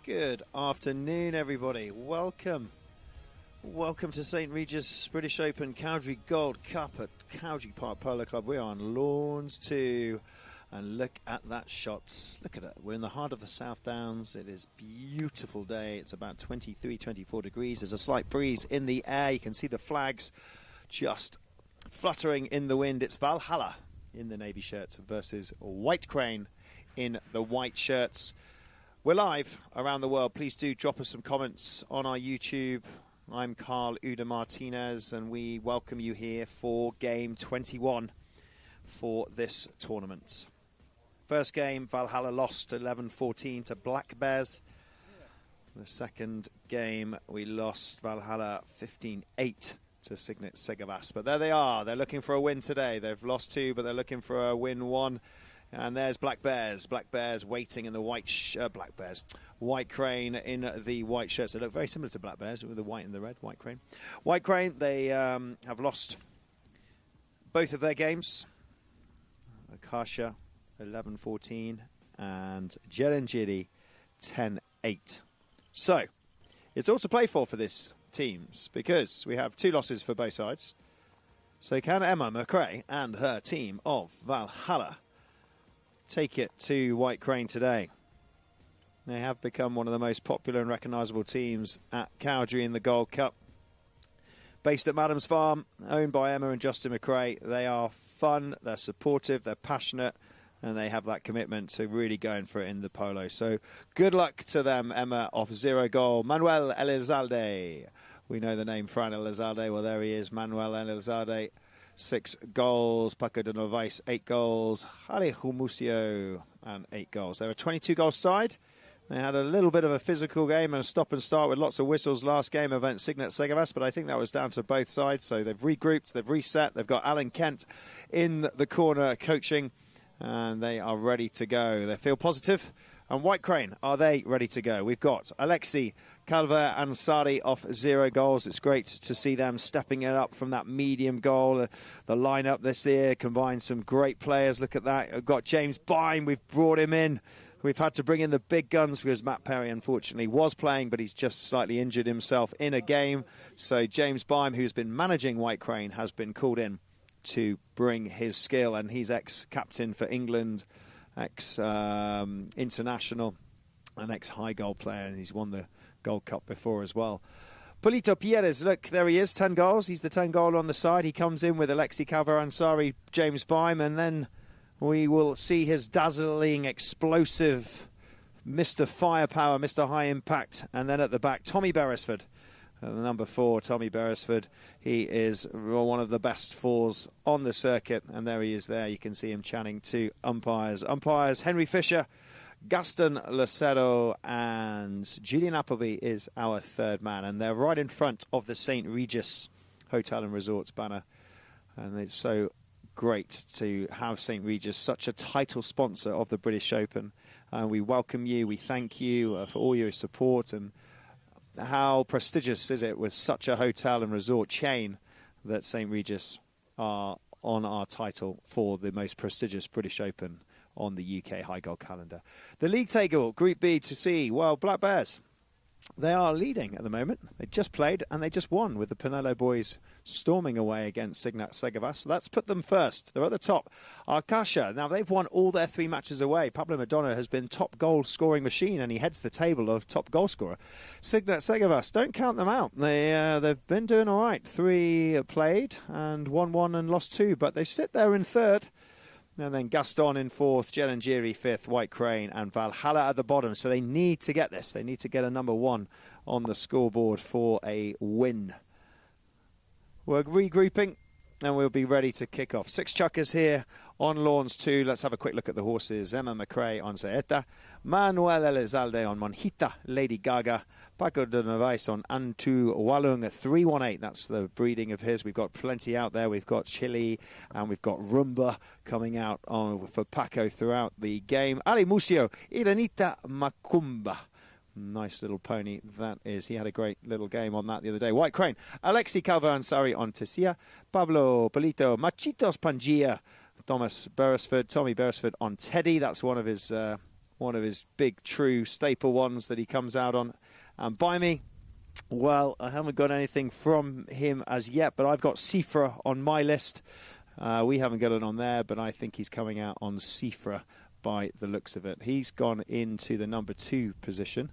Good afternoon, everybody. Welcome to St. Regis British Open Cowdray Gold Cup at Cowdray Park Polo Club. We are on lawns 2, and look at that shot. Look at it. We're in the heart of the South Downs. It is a beautiful day. It's about 23, 24 degrees. There's a slight breeze in the air. You can see the flags just fluttering in the wind. It's Valhalla in the navy shirts versus White Crane in the white shirts. We're live around the world. Please do drop us some comments on our YouTube. I'm Carl Uda Martinez, and we welcome you here for game 21 for this tournament. First game, Valhalla lost 11-14 to Black Bears. The second game, we lost Valhalla 15-8 to Signet Segavas. But there they are. They're looking for a win today. They've lost 2, but they're looking for a win 1. And there's Black Bears. Black Bears waiting in the white White Crane in the white shirts. They look very similar to Black Bears with the white and the red. White Crane. White Crane, they have lost both of their games. Akasha 11-14 and Jerenjiri 10-8. So, it's all to play for this teams because we have 2 losses for both sides. So can Emma McRae and her team of Valhalla take it to White Crane today? They have become one of the most popular and recognisable teams at Cowdray in the Gold Cup. Based at Madam's Farm, owned by Emma and Justin McRae. They are fun, they're supportive, they're passionate, and they have that commitment to really going for it in the polo. So good luck to them, Emma off 0 goal. Manuel Elizalde. We know the name Fran Elizalde. Well, there he is, Manuel Elizalde. 6 goals. Paco de Novais, 8 goals. Alejo Musio, and 8 goals. They're a 22-goal side. They had a little bit of a physical game and a stop and start with lots of whistles last game against Signet Segavas, but I think that was down to both sides. So they've regrouped, they've reset. They've got Alan Kent in the corner coaching, and they are ready to go. They feel positive. And White Crane, are they ready to go? We've got Alexi Calver Ansari off 0 goals. It's great to see them stepping it up from that medium goal. The lineup this year combines some great players. Look at that. We've got James Bime. We've brought him in. We've had to bring in the big guns because Matt Perry, unfortunately, was playing, but he's just slightly injured himself in a game. So James Bime, who's been managing White Crane, has been called in to bring his skill, and he's ex-captain for England, ex-international, and ex-high goal player, and he's won the Gold Cup before as well. Polito Pierres, look, there he is, 10 goals. He's the 10-goal on the side. He comes in with Alexi Calver-Ansari, James Bime, and then we will see his dazzling, explosive Mr. Firepower, Mr. High Impact, and then at the back, Tommy Beresford. Number 4, Tommy Beresford. He is one of the best 4s on the circuit, and there he is there. You can see him chanting to umpires. Umpires, Henry Fisher, Gaston Lucero, and Julian Appleby is our 3rd man, and they're right in front of the St. Regis Hotel and Resorts banner, and it's so great to have St. Regis, such a title sponsor of the British Open. We welcome you, we thank you for all your support, and how prestigious is it with such a hotel and resort chain that St. Regis are on our title for the most prestigious British Open on the UK high gold calendar. The league table, Group B to C. Well, Black Bears, they are leading at the moment. They just played and they just won with the Pinello boys storming away against Signet Segavas. So that's put them first. They're at the top. Arkasha, now they've won all their 3 matches away. Pablo Madonna has been top goal scoring machine and he heads the table of top goal scorer. Signet Segavas, don't count them out. They've been doing all right. 3 played and won 1 and lost 2, but they sit there in 3rd. And then Gaston in 4th, Jerenjiri 5th, White Crane and Valhalla at the bottom. So they need to get this. They need to get a number 1 on the scoreboard for a win. We're regrouping and we'll be ready to kick off. 6 chuckers here on lawns 2. Let's have a quick look at the horses. Emma McRae on Saeta, Manuel Elizalde on Monjita, Lady Gaga, Paco de Novais on Antu Walung 318. That's the breeding of his. We've got plenty out there. We've got Chile and we've got Rumba coming out for Paco throughout the game. Ali Musio, Iranita Macumba. Nice little pony that is. He had a great little game on that the other day. White Crane, Alexi Calver-Ansari on Tessia, Pablo Polito, Machitos Pangia, Thomas Beresford, Tommy Beresford on Teddy. That's one of his one of his big, true staple ones that he comes out on. And by me, well, I haven't got anything from him as yet, but I've got Cifra on my list. We haven't got it on there, but I think he's coming out on Cifra by the looks of it. He's gone into the number 2 position.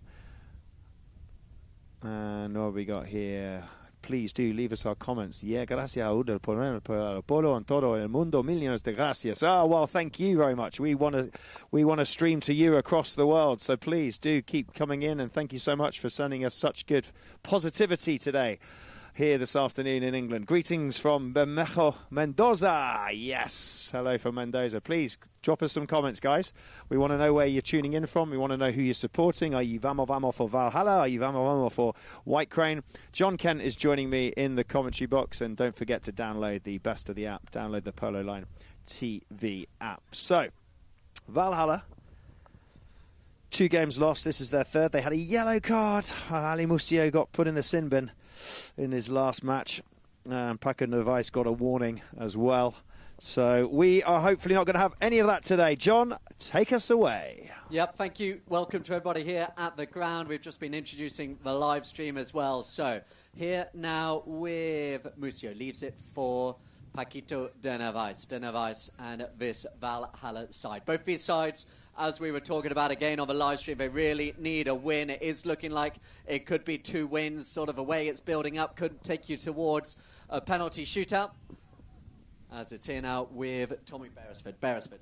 And what have we got here? Please do leave us our comments. Yeah, gracias por el polo en todo el mundo. Millones de gracias. Oh, well, thank you very much. We want to stream to you across the world. So please do keep coming in, and thank you so much for sending us such good positivity today here this afternoon in England. Greetings from Bermejo, Mendoza. Yes, hello from Mendoza. Please drop us some comments, guys. We want to know where you're tuning in from. We want to know who you're supporting. Are you Vamos for Valhalla? Are you Vamos for White Crane? John Kent is joining me in the commentary box. And don't forget to download the best of the app. Download the Polo Line TV app. So, Valhalla. 2 games lost. This is their 3rd. They had a yellow card. Ali Musio got put in the sin bin in his last match. Paco Nervais got a warning as well. So we are hopefully not going to have any of that today. John, take us away. Yep, thank you. Welcome to everybody here at the ground. We've just been introducing the live stream as well. So here now with Musio. Leaves it for Paquito de Nervais and this Valhalla side. Both these sides, as we were talking about again on the live stream, they really need a win. It is looking like it could be 2 wins, sort of a way it's building up, could take you towards a penalty shootout. As it's here now with Tommy Beresford.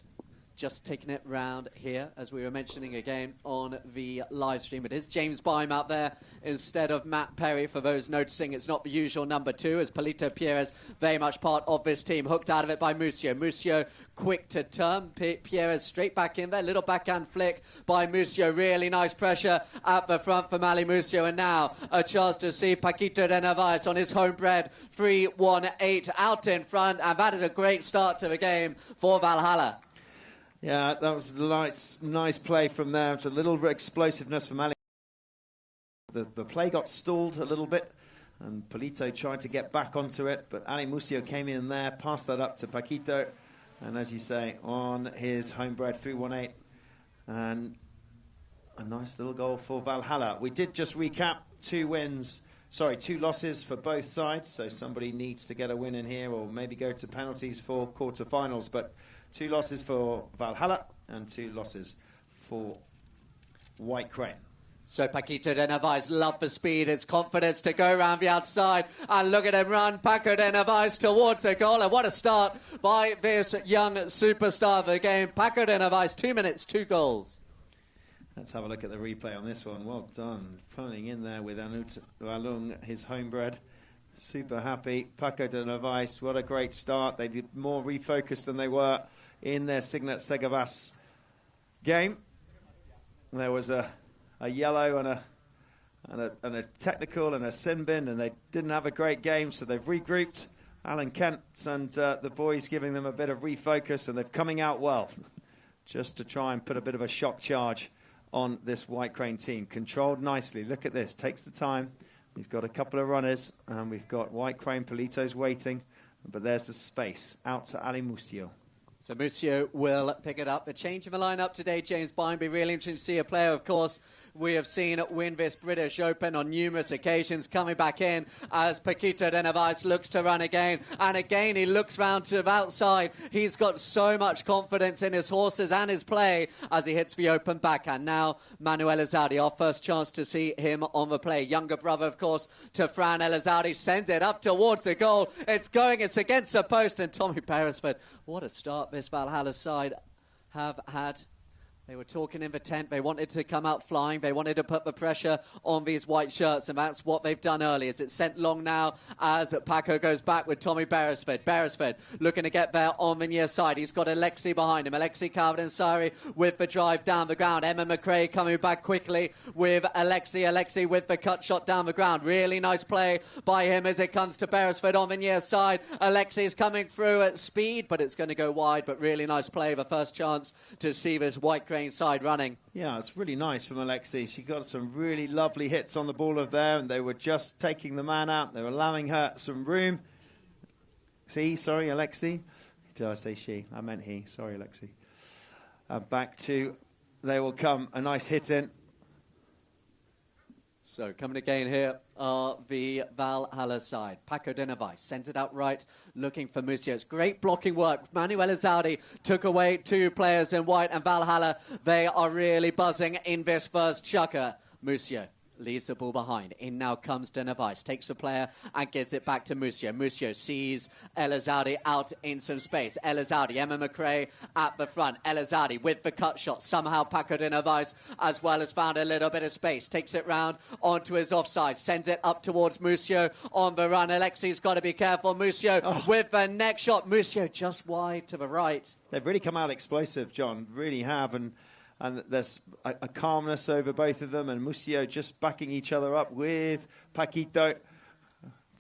Just taking it round here, as we were mentioning again on the live stream. It is James Bime out there instead of Matt Perry. For those noticing, it's not the usual number 2, as Palito Pierres, very much part of this team. Hooked out of it by Musio. Musio quick to turn. Pierres straight back in there. Little backhand flick by Musio. Really nice pressure at the front for Ali Musio. And now a chance to see Paquito de Nervais on his homebred 3-1-8 out in front. And that is a great start to the game for Valhalla. Yeah, that was a nice play from there. It's a little explosiveness from Ali. The play got stalled a little bit, and Polito tried to get back onto it, but Ali Musio came in there, passed that up to Paquito, and as you say, on his homebred 3-1-8, and a nice little goal for Valhalla. We did just recap 2 losses for both sides, so somebody needs to get a win in here, or maybe go to penalties for quarterfinals, but 2 losses for Valhalla and 2 losses for White Crane. So Paquito de Nervais, love the speed, his confidence to go around the outside. And look at him run, Paco de Nervais towards the goal. And what a start by this young superstar of the game. Paco de Nervais, 2 minutes, 2 goals. Let's have a look at the replay on this one. Well done. Pulling in there with Anut Walung, his homebred. Super happy. Paco de Nervais, what a great start. They did more refocused than they were in their Signet Segavas game. There was a yellow and a technical and a sin bin, and they didn't have a great game, so they've regrouped. Alan Kent and the boys giving them a bit of refocus, and they're coming out well just to try and put a bit of a shock charge on this White Crane team. Controlled nicely. Look at this. Takes the time. He's got a couple of runners, and we've got White Crane. Polito's waiting, but there's the space. Out to Ali Musio. So Musio will pick it up. The change in the lineup today, James Bine, be really interesting to see a player, of course, we have seen win this British Open on numerous occasions, coming back in as Paquito de Nervais looks to run again. And again, he looks round to the outside. He's got so much confidence in his horses and his play as he hits the open backhand. Now, Manuel Elizalde, our first chance to see him on the play. Younger brother, of course, to Fran Elizalde, sends it up towards the goal. It's going, it's against the post, and Tommy Beresford. What a start this Valhalla side have had. They were talking in the tent. They wanted to come out flying. They wanted to put the pressure on these white shirts, and that's what they've done early. It's sent long now as Paco goes back with Tommy Beresford. Beresford looking to get there on the near side. He's got Alexi behind him. Alexi Calvin-Sari with the drive down the ground. Emma McRae coming back quickly with Alexi. Alexi with the cut shot down the ground. Really nice play by him as it comes to Beresford on the near side. Alexi's coming through at speed, but it's going to go wide. But really nice play. The first chance to see this white crane side running. Yeah, it's really nice from Alexi. She got some really lovely hits on the ball of there, and they were just taking the man out. They were allowing her some room. Sorry, Alexi. Did I say she? I meant he. Sorry, Alexi. Back to they will come. A nice hit in. So coming again here are the Valhalla side. Paco Denavai sends it out right, looking for Musio. It's great blocking work. Manuel Elizalde took away 2 players in white, and Valhalla, they are really buzzing in this first chukker. Musio leaves the ball behind. In now comes Denavais, takes a player and gives it back to Musio. Musio sees Elizalde out in some space. Elizalde, Emma McRae at the front. Elizalde with the cut shot. Somehow Paco Denavais as well has found a little bit of space. Takes it round onto his offside. Sends it up towards Musio on the run. Alexi's got to be careful. Musio with the next shot. Musio just wide to the right. They've really come out explosive, John. Really have. And there's a calmness over both of them, and Musio just backing each other up with Paquito.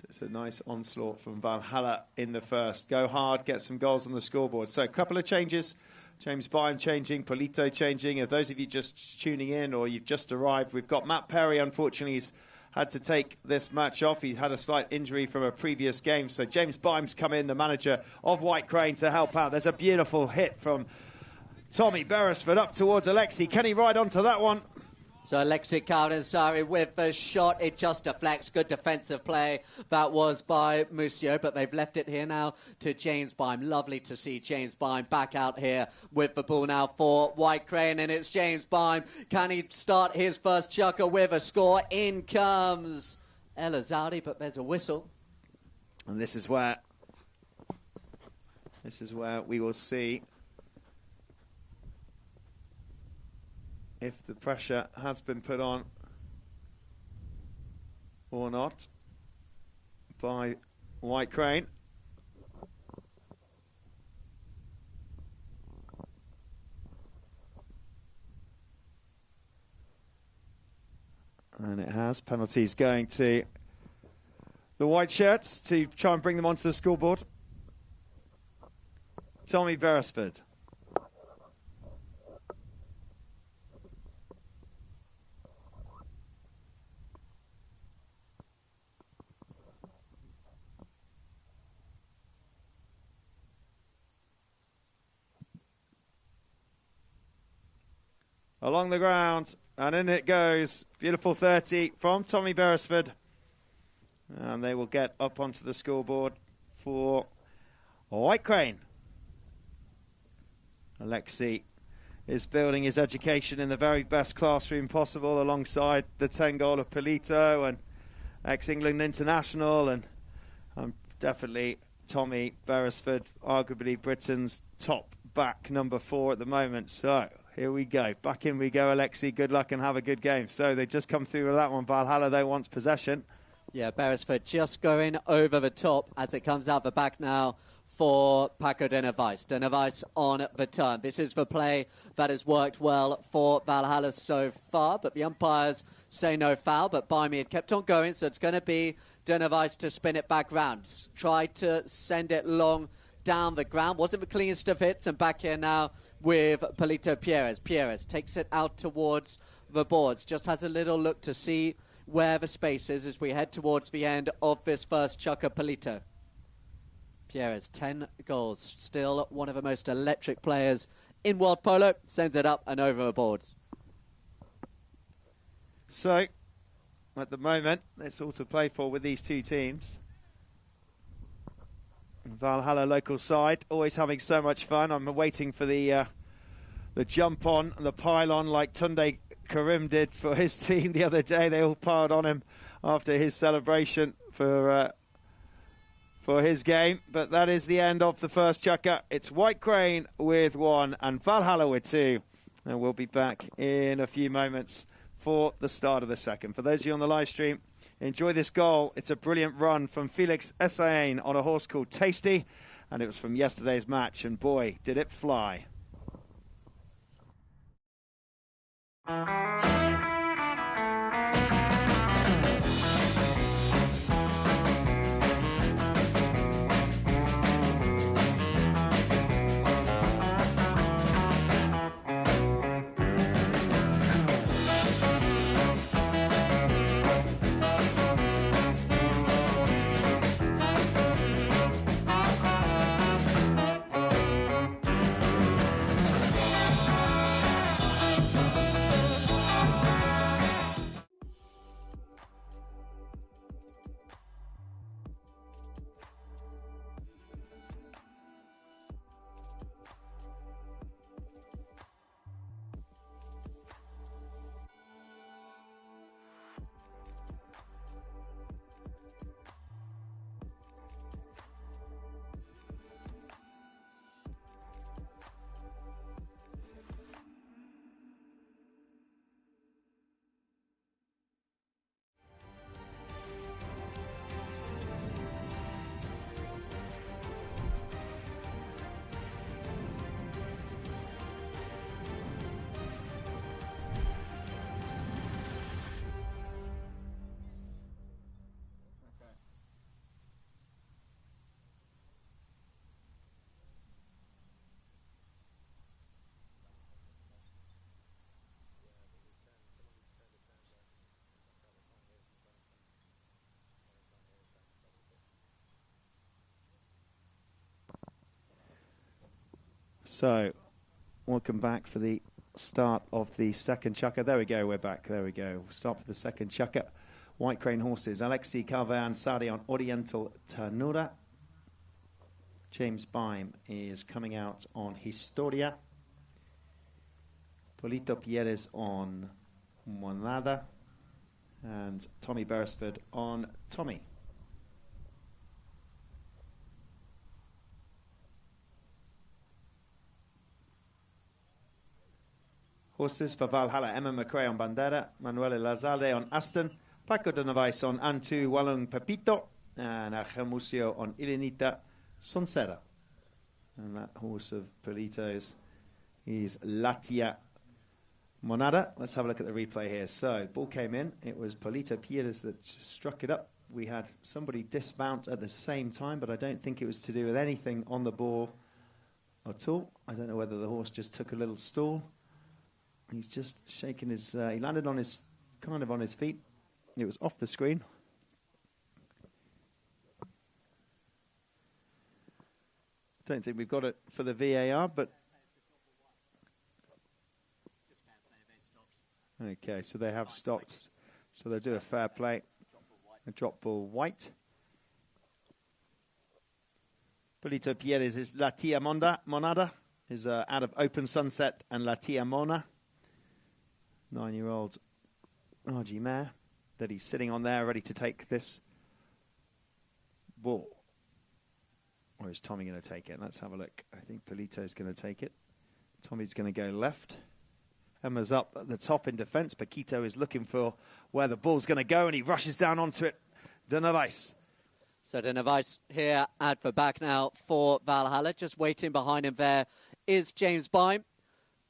It's a nice onslaught from Valhalla in the first. Go hard, get some goals on the scoreboard. So a couple of changes. James Byam changing, Polito changing. If those of you just tuning in or you've just arrived, we've got Matt Perry. Unfortunately, he's had to take this match off. He's had a slight injury from a previous game. So James Byam's come in, the manager of White Crane, to help out. There's a beautiful hit from Tommy Beresford up towards Alexi. Can he ride onto that one? So Alexi Caldansari with the shot. It just deflects. Good defensive play that was by Musio, but they've left it here now to James Byam. Lovely to see James Byam back out here with the ball now for White Crane, and it's James Byam. Can he start his first chukker with a score? In comes Elizalde, but there's a whistle. And this is where we will see if the pressure has been put on or not by White Crane. And it has. Penalties going to the white shirts to try and bring them onto the scoreboard. Tommy Beresford. Along the ground, and in it goes. Beautiful 30 from Tommy Beresford. And they will get up onto the scoreboard for White Crane. Alexi is building his education in the very best classroom possible alongside the 10 goal of Polito and ex-England international, and definitely Tommy Beresford, arguably Britain's top back number 4 at the moment. So here we go. Back in we go, Alexi. Good luck and have a good game. So they just come through with that one. Valhalla, though, wants possession. Yeah, Beresford just going over the top as it comes out the back now for Paco Denavais. Denavais on the turn. This is the play that has worked well for Valhalla so far, but the umpires say no foul, but Byam had kept on going, so it's going to be Denavais to spin it back round. Tried to send it long down the ground. Wasn't the cleanest of hits, and back here now with Polito Pierres. Pierres takes it out towards the boards. Just has a little look to see where the space is as we head towards the end of this first chukker. Polito Pierres, 10 goals. Still one of the most electric players in world polo. Sends it up and over the boards. So, at the moment, it's all to play for with these two teams. Valhalla local side, always having so much fun. I'm waiting for the jump on, the pile on like Tunde Karim did for his team the other day. They all piled on him after his celebration for his game. But that is the end of the first chukker. It's White Crane with 1 and Valhalla with 2. And we'll be back in a few moments for the start of the second. For those of you on the live stream, enjoy this goal. It's a brilliant run from Felix Essain on a horse called Tasty, and it was from yesterday's match, and boy, did it fly. So, welcome back for the start of the second chukker. There we go, we're back. There we go. Start for the second chukker. White Crane horses. Alexi Cowdray on Oriental Ternura. James Bime is coming out on Historia. Polito Pierres on Monada. And Tommy Beresford on Tommy. Horses for Valhalla, Emma McRae on Bandera, Manuel Lazalde on Aston, Paco de Novais on Antu Walung Pepito, and Ajamusio on Ilinita Sonsera. And that horse of Polito's is Latia Monada. Let's have a look at the replay here. So, ball came in. It was Polito Pierres that struck it up. We had somebody dismount at the same time, but I don't think it was to do with anything on the ball at all. I don't know whether the horse just took a little stall. He's just shaking his... he landed on his... kind of on his feet. It was off the screen. Don't think we've got it for the VAR, but... Okay, so they have stopped. So they'll do a fair play. A drop ball white. Polito Pierres is La Tia Monada. Is out of Open Sunset and La Tia Mona. 9-year-old RG mare that he's sitting on there ready to take this ball. Or is Tommy going to take it? Let's have a look. I think Polito's going to take it. Tommy's going to go left. Emma's up at the top in defence. Paquito is looking for where the ball's going to go, and he rushes down onto it. De Novais. So De Novais here at the back now for Valhalla. Just waiting behind him there is James Bime.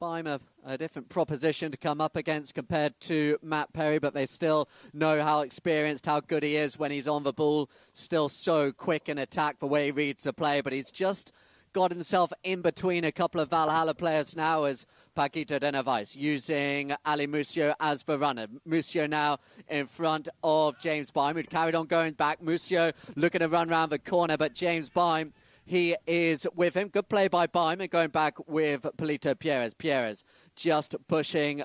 Bime a different proposition to come up against compared to Matt Perry, but they still know how experienced, how good he is when he's on the ball. Still so quick in attack the way he reads the play, but he's just got himself in between a couple of Valhalla players now as Paquito de Novais using Ali Musio as the runner. Musio now in front of James Bime, who carried on going back. Musio looking to run around the corner, but James Bime, he is with him. Good play by Bime and going back with Polito Pierres. Pierres just pushing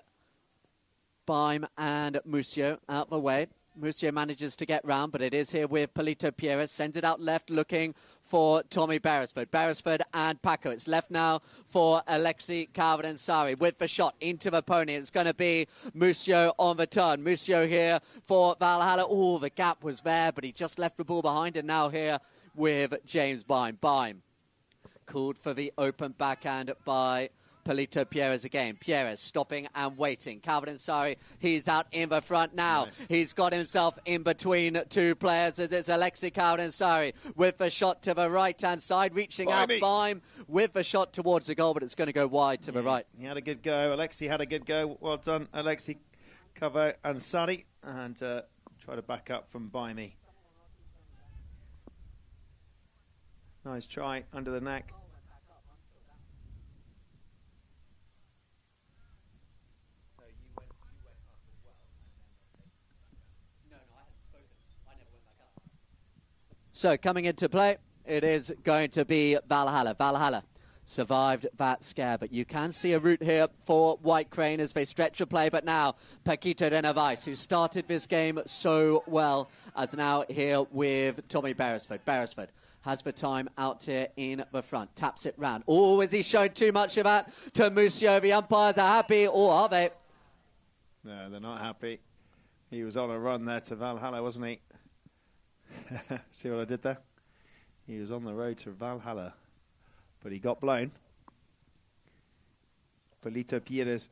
Bime and Musio out the way. Musio manages to get round, but it is here with Polito Pierres. Sends it out left looking for Tommy Beresford. Beresford and Paco. It's left now for Alexi Calvin-Sari with the shot into the pony. It's going to be Musio on the turn. Musio here for Valhalla. Oh, the gap was there, but he just left the ball behind, and now here with James Bime. Bime called for the open backhand by Polito Pierres again. Pierres stopping and waiting. Calvin-Sari, he's out in the front now. Nice. He's got himself in between two players. It's Alexi Calvin-Sari with the shot to the right-hand side, reaching out Bime with the shot towards the goal, but it's going to go wide to the right. He had a good go. Alexi had a good go. Well done, Alexi Calvin-Sari. And try to back up from Bime. Nice try under the neck. So coming into play, it is going to be Valhalla. Valhalla survived that scare, but you can see a route here for White Crane as they stretch the play. But now Paquito de Novais, who started this game so well, is now here with Tommy Beresford. Beresford has the time out here in the front, taps it round. Oh, has he shown too much of that to Musio? The umpires are happy, or are they? No, they're not happy. He was on a run there to Valhalla, wasn't he? See what I did there? He was on the road to Valhalla, but he got blown. Polito Pierres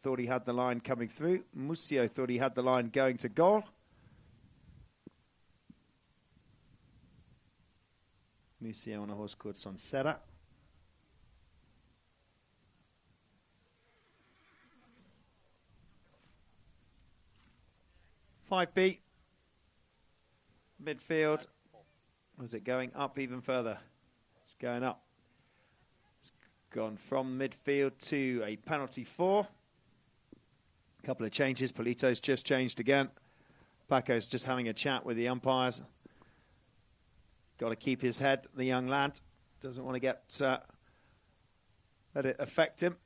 thought he had the line coming through. Musio thought he had the line going to goal. Musio on a horse called Sonsera. $5B. Midfield. Was it going up even further? It's going up. It's gone from midfield to a penalty 4. A couple of changes. Polito's just changed again. Paco's just having a chat with the umpires. Got to keep his head, the young lad. Doesn't want to get let it affect him.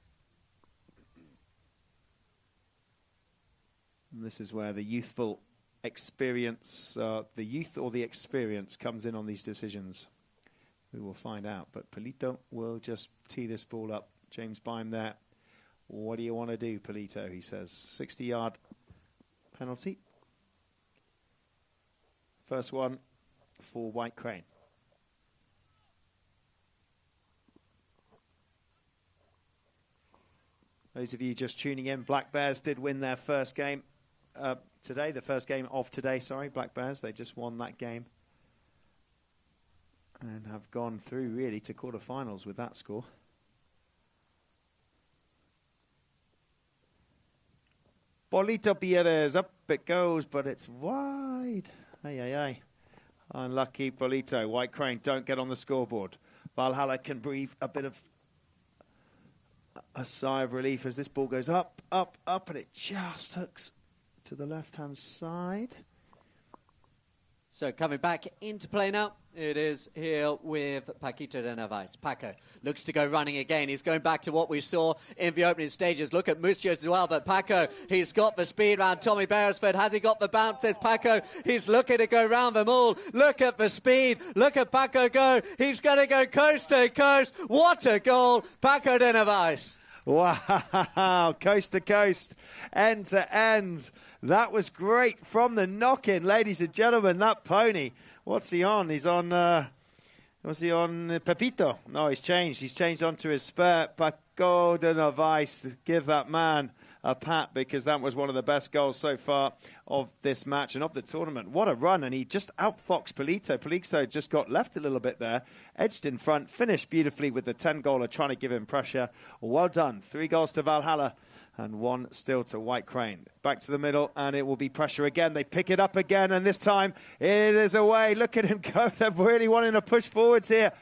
And this is where the youthful experience, the youth or the experience comes in on these decisions. We will find out. But Polito will just tee this ball up. James Bime there. What do you want to do, Polito? He says 60-yard penalty. First one for White Crane. Those of you just tuning in, Black Bears did win their first game today. The first game of today, sorry, Black Bears. They just won that game and have gone through really to quarterfinals with that score. Polito Pierres, up it goes, but it's wide. Ay, ay, ay. Unlucky Polito. White Crane don't get on the scoreboard. Valhalla can breathe a bit of a sigh of relief as this ball goes up, up, up, and it just hooks to the left-hand side. So coming back into play now, it is here with Paquito de Narvaez. Paco looks to go running again. He's going back to what we saw in the opening stages. Look at Muccio as well, but Paco, he's got the speed round Tommy Beresford. Has he got the bounce? There's Paco. He's looking to go round them all. Look at the speed. Look at Paco go. He's going to go coast to coast. What a goal, Paco de Narvaez. Wow, coast to coast, end to end. That was great from the knock-in, ladies and gentlemen. That pony, what's he on? He's on, was he on Pepito? No, he's changed. He's changed onto his spur. Paco de Narvaez, give that man a pat because that was one of the best goals so far of this match and of the tournament. What a run, and he just outfoxed Polito. Polito just got left a little bit there, edged in front, finished beautifully with the 10-goaler, trying to give him pressure. Well done. 3 goals to Valhalla and 1 still to White Crane. Back to the middle, and it will be pressure again. They pick it up again, and this time it is away. Look at him go. They're really wanting to push forwards here.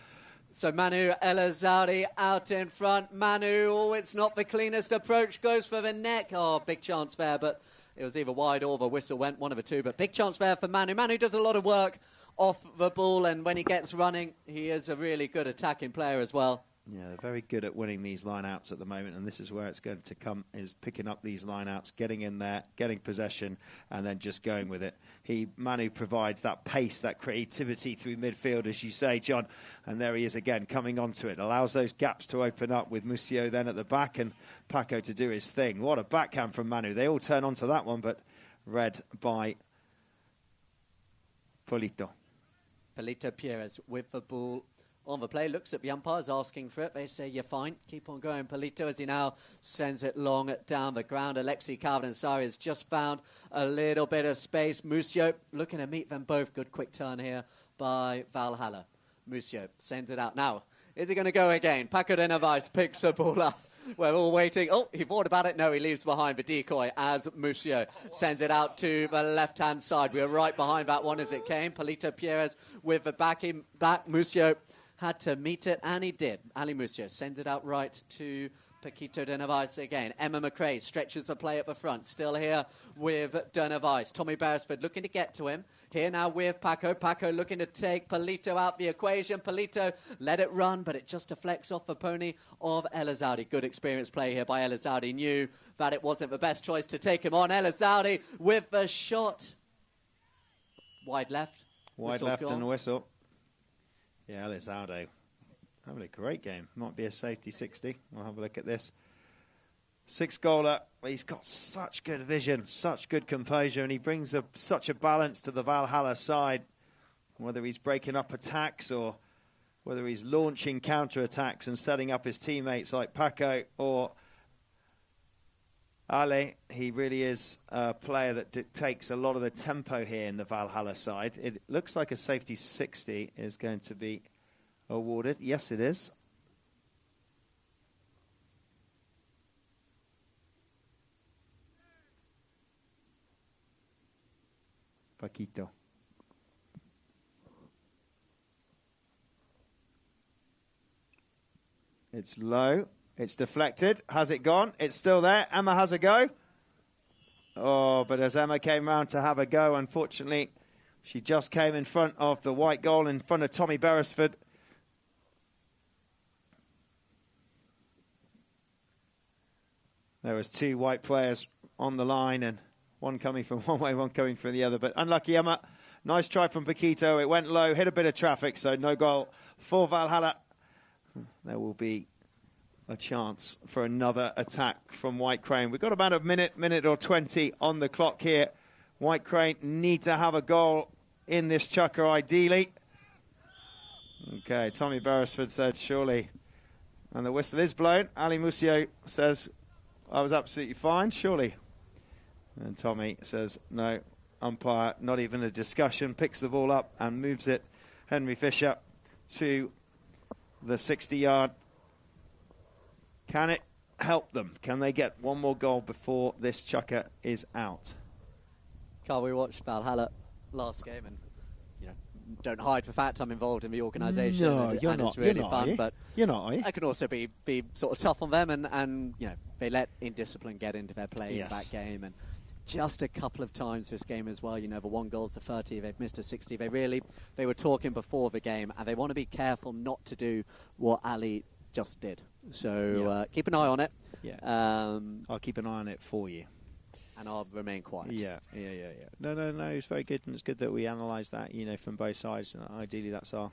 So Manu Elazauri out in front. Manu, oh, it's not the cleanest approach. Goes for the neck. Oh, big chance there, but it was either wide or the whistle went, one of the two. But big chance there for Manu. Manu does a lot of work off the ball, and when he gets running, he is a really good attacking player as well. Yeah, they're very good at winning these line-outs at the moment, and this is where it's going to come, is picking up these line-outs, getting in there, getting possession, and then just going with it. Manu provides that pace, that creativity through midfield, as you say, John, and there he is again, coming onto it. Allows those gaps to open up with Muccio then at the back, and Paco to do his thing. What a backhand from Manu. They all turn onto that one, but read by Polito. Polito Pierres with the ball on the play, looks at the umpires asking for it. They say, you're fine. Keep on going, Polito, as he now sends it long down the ground. Alexei Calvin-Ansari has just found a little bit of space. Muccio looking to meet them both. Good quick turn here by Valhalla. Muccio sends it out. Now, is he going to go again? Paco de Narvaez picks the ball up. We're all waiting. Oh, he thought about it. No, he leaves behind the decoy as Muccio sends it out to the left-hand side. We were right behind that one as it came. Polito Pierres with the back. Muccio had to meet it, and he did. Ali Muccio sends it out right to Paquito de Narvaez again. Emma McRae stretches the play at the front. Still here with de Narvaez. Tommy Beresford looking to get to him. Here now with Paco. Paco looking to take Polito out the equation. Polito let it run, but it just deflects off the pony of Elazauri. Good experience play here by Elazauri. Knew that it wasn't the best choice to take him on. Elazauri with the shot. Wide left. Wide left and a whistle. Yeah, Elazauri having a great game. Might be a safety 60. We'll have a look at this. 6-goaler. He's got such good vision, such good composure, and he brings such a balance to the Valhalla side, whether he's breaking up attacks or whether he's launching counter-attacks and setting up his teammates like Paco or Ale. He really is a player that dictates a lot of the tempo here in the Valhalla side. It looks like a safety 60 is going to be awarded. Yes, it is. Paquito. It's low. It's deflected. Has it gone? It's still there. Emma has a go. Oh, but as Emma came round to have a go, unfortunately, she just came in front of the white goal, in front of Tommy Beresford. There was 2 white players on the line, and one coming from one way, one coming from the other. But unlucky Emma. Nice try from Paquito. It went low, hit a bit of traffic, so no goal for Valhalla. There will be a chance for another attack from White Crane. We've got about a minute or 20 on the clock here. White Crane need to have a goal in this chukker, ideally. Okay, Tommy Beresford said, surely. And the whistle is blown. Ali Musio says, I was absolutely fine, surely. And Tommy says, no, umpire, not even a discussion. Picks the ball up and moves it, Henry Fisher, to the 60-yard. Can it help them? Can they get one more goal before this chukker is out? Carl, we watched Valhalla last game, and don't hide the fact I'm involved in the organisation. No, and you're not. It's really you're not, fun, but you're not, are you? I can also be sort of tough on them, and they let indiscipline get into their play in that game, and just a couple of times this game as well. The 1 goal's to 30, they've missed a 60. They were talking before the game, and they want to be careful not to do what Ali just did. So keep an eye on it. Yeah. I'll keep an eye on it for you. And I'll remain quiet. Yeah. No, it's very good, and it's good that we analyse that, from both sides. And ideally, that's our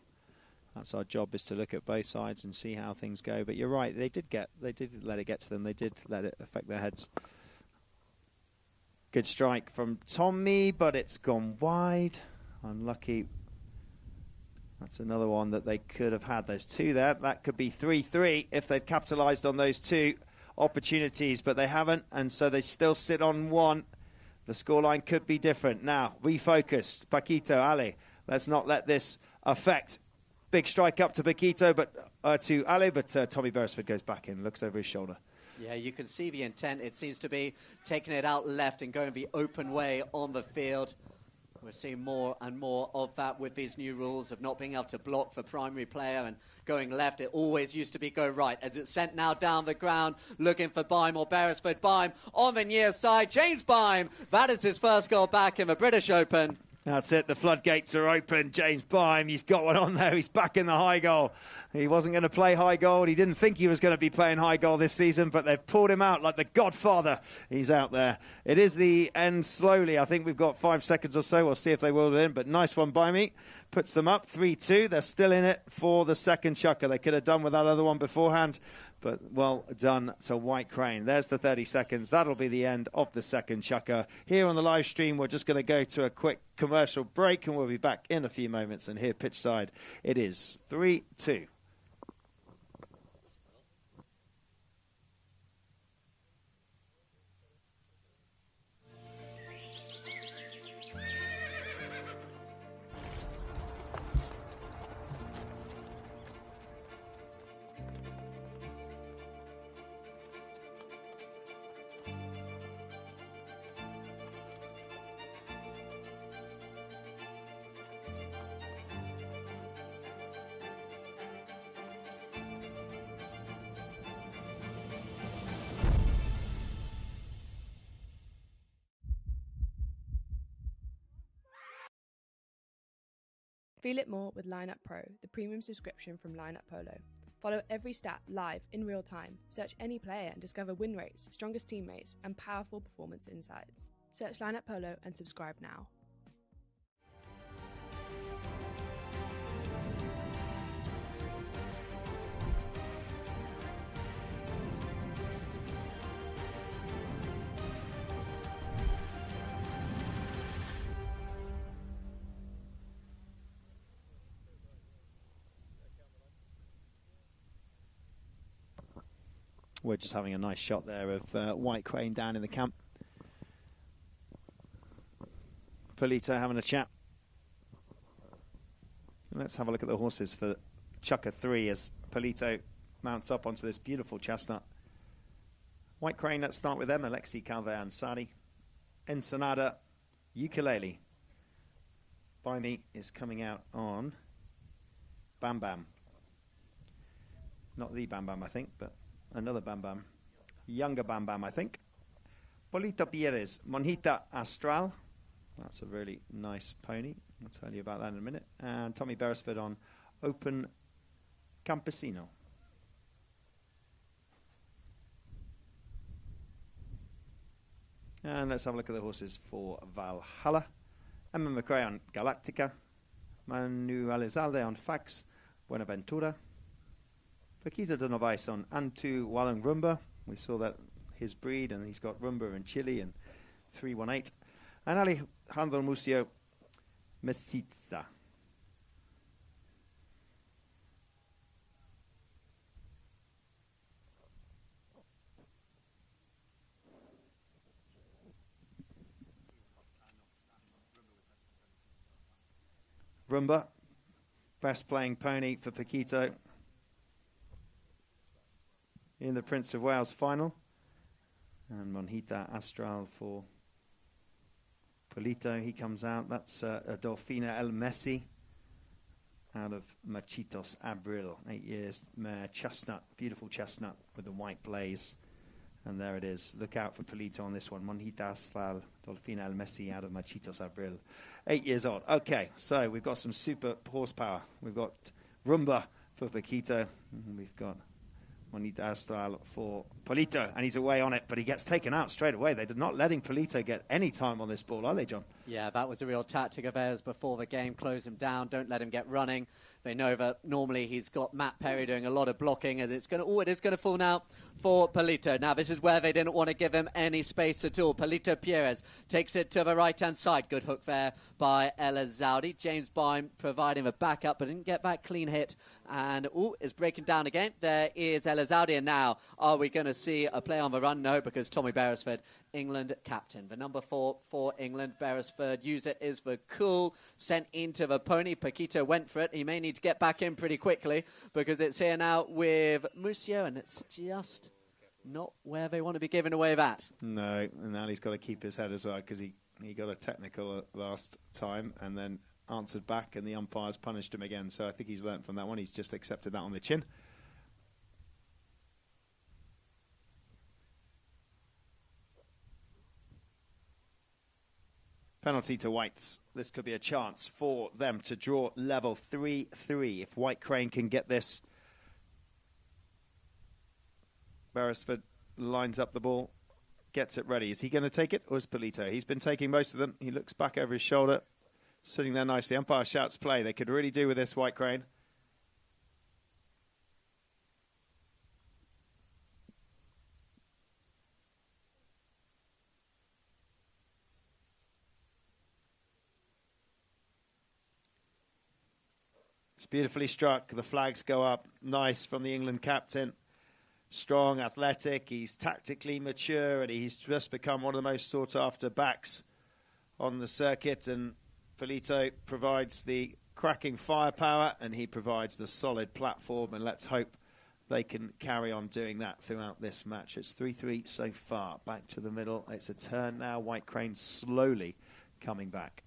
job, is to look at both sides and see how things go. But you're right, they did let it get to them. They did let it affect their heads. Good strike from Tommy, but it's gone wide. Unlucky. That's another one that they could have had. There's 2 there. That could be 3-3 if they'd capitalised on those 2 opportunities, but they haven't, and so they still sit on 1. The scoreline could be different. Now, refocused. Paquito, Ali. Let's not let this affect. Big strike up to Paquito, but to Ali, but Tommy Beresford goes back in, looks over his shoulder. Yeah, you can see the intent. It seems to be taking it out left and going the open way on the field. We're seeing more and more of that with these new rules of not being able to block the primary player and going left. It always used to be go right. As it's sent now down the ground, looking for Bime or Beresford. Bime on the near side. James Bime. That is his first goal back in the British Open. That's it. The floodgates are open. James Bime, he's got one on there. He's back in the high goal. He wasn't going to play high goal. He didn't think he was going to be playing high goal this season, but they've pulled him out like the Godfather. He's out there. It is the end slowly. I think we've got 5 seconds or so. We'll see if they will it in, but nice one by me. Puts them up 3-2. They're still in it for the second chukker. They could have done with that other one beforehand, but well done to White Crane. There's the 30 seconds. That'll be the end of the second chukker. Here on the live stream, we're just going to go to a quick commercial break, and we'll be back in a few moments. And here, pitch side, it is 3-2. Feel it more with Lineup Pro, the premium subscription from Lineup Polo. Follow every stat live in real time. Search any player and discover win rates, strongest teammates, and powerful performance insights. Search Lineup Polo and subscribe now. We're just having a nice shot there of White Crane down in the camp. Polito having a chat. Let's have a look at the horses for chukker 3 as Polito mounts up onto this beautiful chestnut. White Crane, let's start with them. Alexi Calvé-Ansari. Ensenada, Ukulele. By me is coming out on Bam Bam. Not the Bam Bam, I think, but another Bam Bam. Younger Bam Bam, I think. Polito Pierres, Monjita Astral. That's a really nice pony. I'll tell you about that in a minute. And Tommy Beresford on Open Campesino. And let's have a look at the horses for Valhalla. Emma McRae on Galactica. Manu Alizalde on Fax Buenaventura. Paquita de Novaes on Antu Walang Rumba. We saw that his breed, and he's got Rumba in Chile and 318. And Alejandro Mucio Mestiza. Rumba, best playing pony for Paquito in the Prince of Wales final. And Monjita Astral for Polito. He comes out. That's a Dolfina El Messi out of Machitos Abril. 8 years mare, chestnut, beautiful chestnut with the white blaze. And there it is. Look out for Polito on this one. Monjita Astral, Dolfina El Messi out of Machitos Abril. 8 years old. Okay, so we've got some super horsepower. We've got Rumba for Paquito. We've got Monjita Astral for Polito, and he's away on it, but he gets taken out straight away. They're not letting Polito get any time on this ball, are they, John? Yeah, that was a real tactic of theirs before the game. Close him down, don't let him get running. They know that normally he's got Matt Perry doing a lot of blocking, and it is going to fall now for Polito. Now, this is where they didn't want to give him any space at all. Polito Pierres takes it to the right-hand side. Good hook there by Elizoudi. James Bime providing the backup, but didn't get that clean hit. And, is breaking down again. There is Elizoudi, and now are we going to see a play on the run? No, because Tommy Beresford, England captain. The number 4 for England, Beresford, use it is the cool, sent into the pony. Paquito went for it. He may need to get back in pretty quickly because it's here now with Mucio, and it's just not where they want to be giving away that. No, and now he's got to keep his head as well because he got a technical last time and then answered back, and the umpires punished him again. So I think he's learnt from that one. He's just accepted that on the chin. Penalty to Whites. This could be a chance for them to draw level 3-3 if White Crane can get this. Beresford lines up the ball, gets it ready. Is he going to take it, or is Polito? He's been taking most of them. He looks back over his shoulder, sitting there nicely. Umpire shouts play. They could really do with this, White Crane. It's beautifully struck. The flags go up. Nice from the England captain. Strong, athletic. He's tactically mature, and he's just become one of the most sought-after backs on the circuit. And Polito provides the cracking firepower, and he provides the solid platform. And let's hope they can carry on doing that throughout this match. It's 3-3 so far. Back to the middle. It's a turn now. White Crane slowly coming back.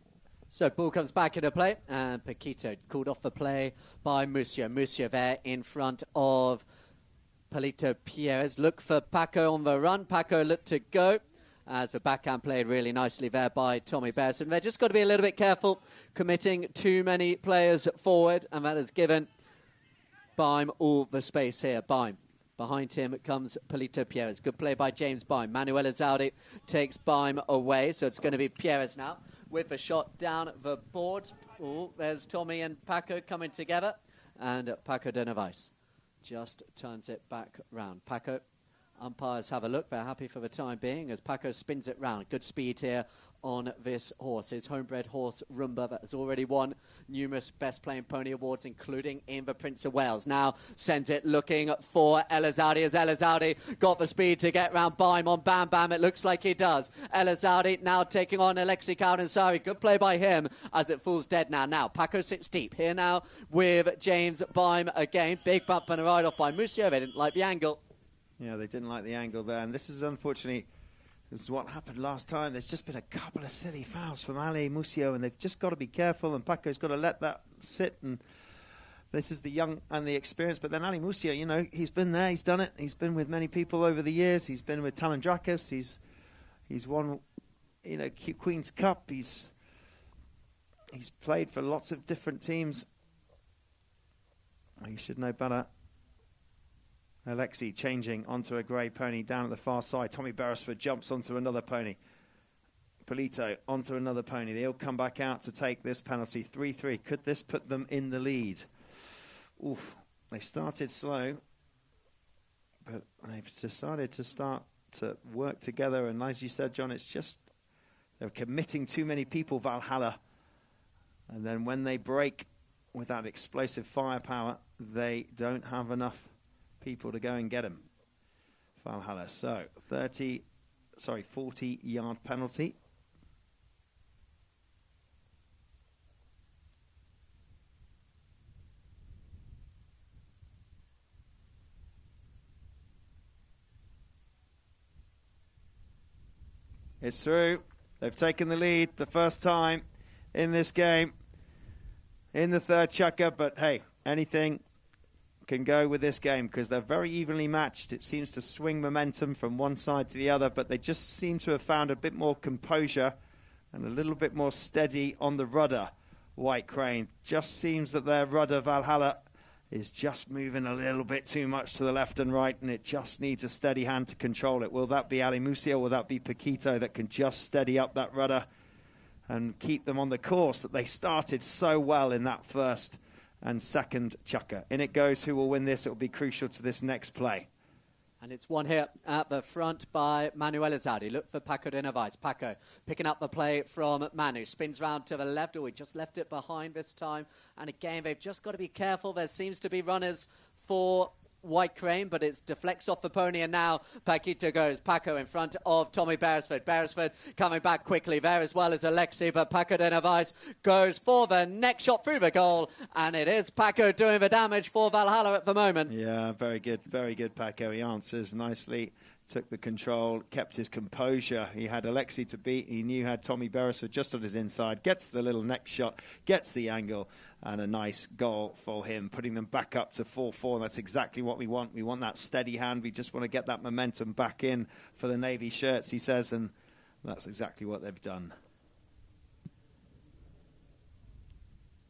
So ball comes back into play, and Paquito called off the play by Mucio. Mucio there in front of Polito Pierres. Look for Paco on the run. Paco looked to go as the backhand played really nicely there by Tommy Beresford. They've just got to be a little bit careful committing too many players forward, and that has given Bime all the space here. Bime. Behind him comes Polito Pierres. Good play by James Bime. Manuel Azaudi takes Bime away, so it's going to be Pierres now with the shot down the board. Oh, there's Tommy and Paco coming together, and Paco de Novaes just turns it back round. Paco, umpires have a look. They're happy for the time being as Paco spins it round. Good speed here on this horse. His homebred horse, Rumba, that has already won numerous Best Playing Pony awards, including in the Prince of Wales. Now sends it looking for Elizoudi, as Elizoudi got the speed to get round Bime on Bam Bam. It looks like he does. Elizoudi now taking on Alexi Cowdensari. Good play by him as it falls dead now. Now Paco sits deep here now with James Bime again. Big bump and a ride off by Mucio. They didn't like the angle. Yeah, they didn't like the angle there, and this is unfortunately this is what happened last time. There's just been a couple of silly fouls from Ali Mucio, and they've just got to be careful, and Paco's got to let that sit. And this is the young and the experienced, but then Ali Mucio, you know, he's been there, he's done it. He's been with many people over the years. He's been with Talandrakas. He's won, you know, Queen's Cup. He's played for lots of different teams. You should know better. Alexi changing onto a grey pony down at the far side. Tommy Beresford jumps onto another pony. Polito onto another pony. They'll come back out to take this penalty. 3-3. Could this put them in the lead? Oof. They started slow, but they've decided to start to work together. And as you said, John, it's just they're committing too many people, Valhalla. And then when they break with that explosive firepower, they don't have enough people to go and get them. Valhalla. So 40-yard penalty. It's through. They've taken the lead the first time in this game in the third chukker. But hey, anything can go with this game because they're very evenly matched. It seems to swing momentum from one side to the other, but they just seem to have found a bit more composure and a little bit more steady on the rudder. White Crane just seems that their rudder, Valhalla, is just moving a little bit too much to the left and right, and it just needs a steady hand to control it. Will that be Ali Musi or will that be Paquito that can just steady up that rudder and keep them on the course that they started so well in that first and second chukker? In it goes. Who will win this? It will be crucial to this next play. And it's one here at the front by Manuel Izadi. Look for Paco de Narvaez. Paco picking up the play from Manu. Spins round to the left. Oh, he just left it behind this time. And again, they've just got to be careful. There seems to be runners for White Crane, but it deflects off the pony, and now Paquito goes. Paco in front of Tommy Beresford. Beresford coming back quickly there as well as Alexi, but Paco de Narvaez goes for the next shot through the goal, and it is Paco doing the damage for Valhalla at the moment. Yeah, very good Paco. He answers nicely, took the control, kept his composure. He had Alexi to beat. He knew he had Tommy Beresford just on his inside, gets the little neck shot, gets the angle, and a nice goal for him, putting them back up to 4-4. That's exactly what we want. We want that steady hand. We just want to get that momentum back in for the Navy shirts, he says, and that's exactly what they've done.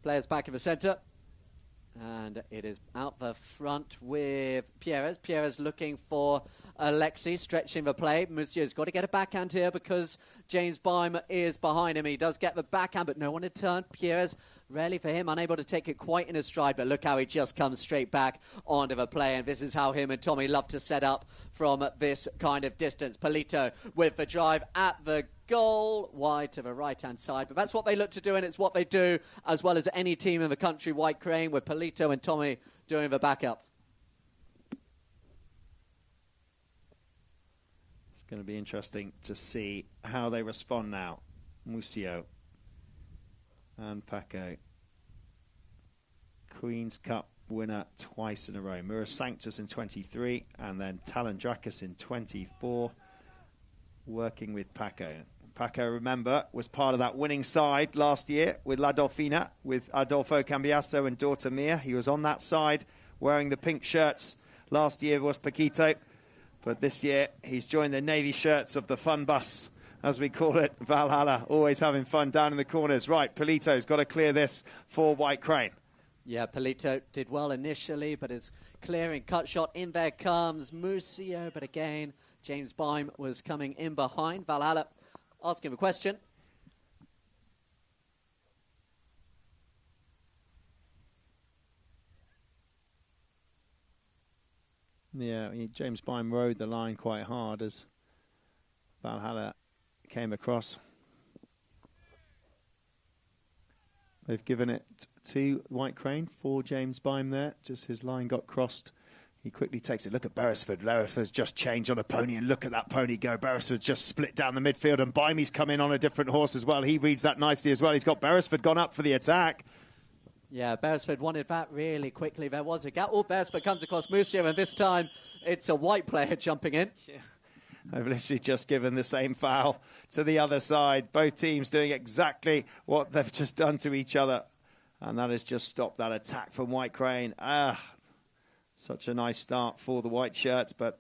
Players back in the centre. And it is out the front with Pierres. Pierres looking for Alexi, stretching the play. Monsieur's got to get a backhand here because James Bime is behind him. He does get the backhand, but no one to turn. Pierres, rarely for him, unable to take it quite in his stride. But look how he just comes straight back onto the play. And this is how him and Tommy love to set up from this kind of distance. Polito with the drive at the goal, wide to the right-hand side. But that's what they look to do, and it's what they do as well as any team in the country, White Crane, with Polito and Tommy doing the backup. It's going to be interesting to see how they respond now. Musio and Paco. Queen's Cup winner twice in a row. Mura Sanctus in 23 and then Talon Dracus in 24, working with Paco. Paco, remember, was part of that winning side last year with La Dolfina, with Adolfo Cambiasso and Daughter Mia. He was on that side wearing the pink shirts. Last year was Paquito, but this year he's joined the Navy shirts of the fun bus, as we call it, Valhalla. Always having fun down in the corners. Right, Polito's got to clear this for White Crane. Yeah, Polito did well initially, but is clearing cut shot. In there comes Musio, but again, James Bime was coming in behind. Valhalla asking a question. Yeah, James Bime rode the line quite hard as Valhalla came across. They've given it to White Crane for James Bime there. Just his line got crossed. He quickly takes it. Look at Beresford. Beresford's just changed on a pony, and look at that pony go. Beresford's just split down the midfield, and Bimey's come in on a different horse as well. He reads that nicely as well. He's got Beresford gone up for the attack. Yeah, Beresford wanted that really quickly. There was a gap. Oh, Beresford comes across Musio, and this time it's a white player jumping in. Yeah. They've literally just given the same foul to the other side. Both teams doing exactly what they've just done to each other. And that has just stopped that attack from White Crane. Such a nice start for the white shirts, but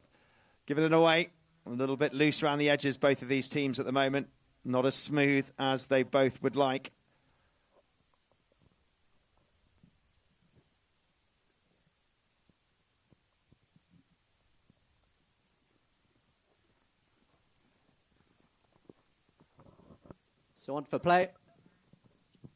giving it away. A little bit loose around the edges, both of these teams at the moment. Not as smooth as they both would like. So on for play.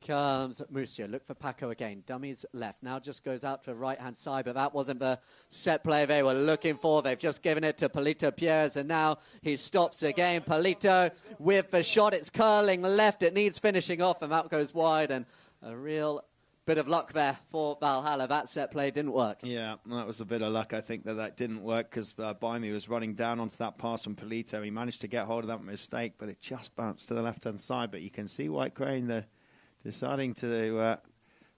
Comes Musio. Look for Paco again. Dummies left. Now just goes out to the right-hand side, but that wasn't the set play they were looking for. They've just given it to Polito Pierres, and now he stops again. Polito with the shot. It's curling left. It needs finishing off, and that goes wide. And a real bit of luck there for Valhalla. That set play didn't work. Yeah, that was a bit of luck. I think that didn't work because Baimi was running down onto that pass from Polito. He managed to get hold of that mistake, but it just bounced to the left-hand side. But you can see White Crane deciding to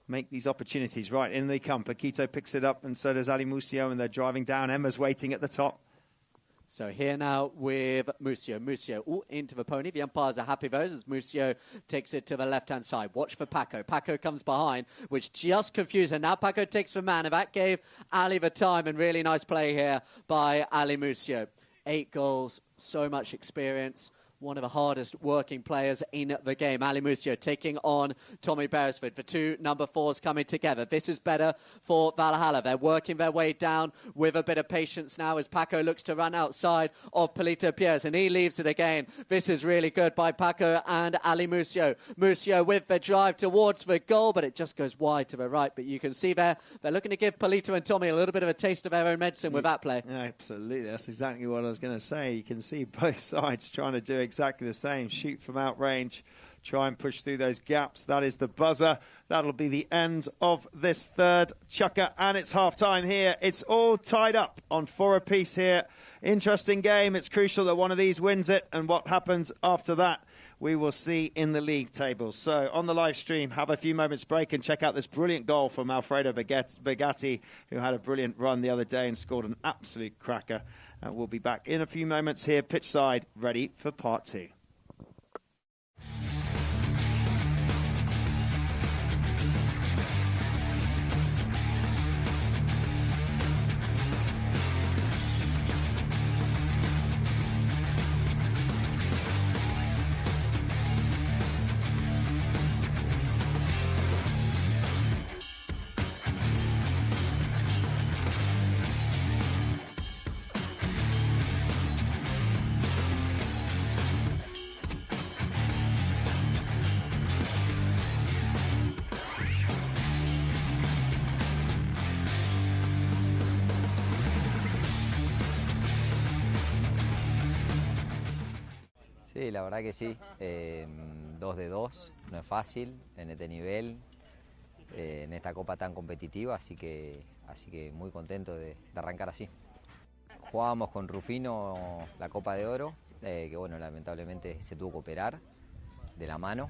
make these opportunities. Right, in they come. Paquito picks it up, and so does Ali Musio, and they're driving down. Emma's waiting at the top. So here now with Musio. Musio into the pony. The umpires are happy though as Musio takes it to the left-hand side. Watch for Paco. Paco comes behind, which just confused her. Now Paco takes the man, and that gave Ali the time, and really nice play here by Ali Musio. 8 goals, so much experience. One of the hardest working players in the game. Ali Musio taking on Tommy Beresford. The two number 4s coming together. This is better for Valhalla. They're working their way down with a bit of patience now as Paco looks to run outside of Polito Pierres, and he leaves it again. This is really good by Paco and Ali Musio. Musio with the drive towards the goal, but it just goes wide to the right. But you can see there, they're looking to give Polito and Tommy a little bit of a taste of their own medicine with that play. Yeah, absolutely. That's exactly what I was going to say. You can see both sides trying to do exactly the same. Shoot from outrange, try and push through those gaps. That is the buzzer. That'll be the end of this third chukker, and it's half-time here. It's all tied up on 4 apiece here. Interesting game. It's crucial that one of these wins it, and what happens after that we will see in the league tables. So on the live stream, have a few moments break and check out this brilliant goal from Alfredo Bagatti, who had a brilliant run the other day and scored an absolute cracker. We'll be back in a few moments here, pitch side, ready for part 2. Sí, la verdad que sí. 2 de 2, no es fácil en este nivel, en esta copa tan competitiva, así que muy contento de arrancar así. Jugábamos con Rufino la Copa de Oro, que bueno, lamentablemente se tuvo que operar de la mano.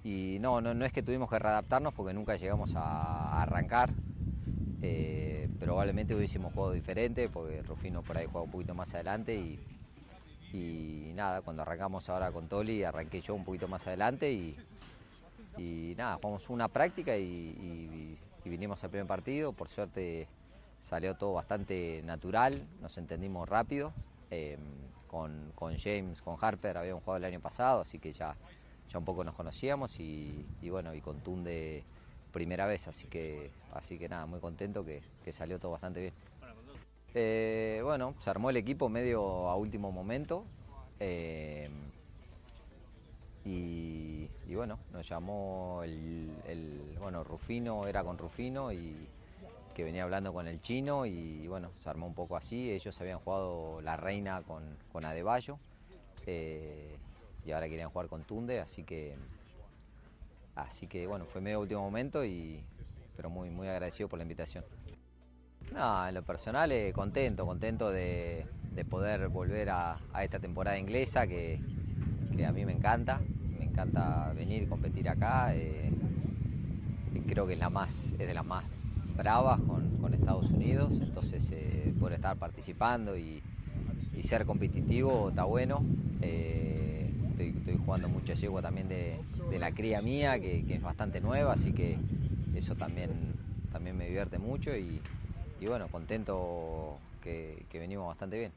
Y no es que tuvimos que readaptarnos porque nunca llegamos a arrancar. Probablemente hubiésemos jugado diferente porque Rufino por ahí juega un poquito más adelante y nada, cuando arrancamos ahora con Toli arranqué yo un poquito más adelante y nada, jugamos una práctica y vinimos al primer partido. Por suerte salió todo bastante natural, nos entendimos rápido. Con James, con Harper habíamos jugado el año pasado, así que ya un poco nos conocíamos y bueno, y con Tunde primera vez, así que nada, muy contento que salió todo bastante bien. Bueno, se armó el equipo medio a último momento y bueno, nos llamó bueno, Rufino, era con Rufino y que venía hablando con el chino y bueno, se armó un poco así. Ellos habían jugado la reina con Adebayo y ahora querían jugar con Tunde, así que bueno, fue medio a último momento pero muy agradecido por la invitación. No, en lo personal contento de poder volver a esta temporada inglesa que a mí me encanta venir y competir acá. Creo que es de las más bravas con Estados Unidos, entonces poder estar participando y ser competitivo está bueno. Estoy jugando mucho yegua también de la cría mía que es bastante nueva, así que eso también me divierte mucho y bueno, contento que venimos bastante bien.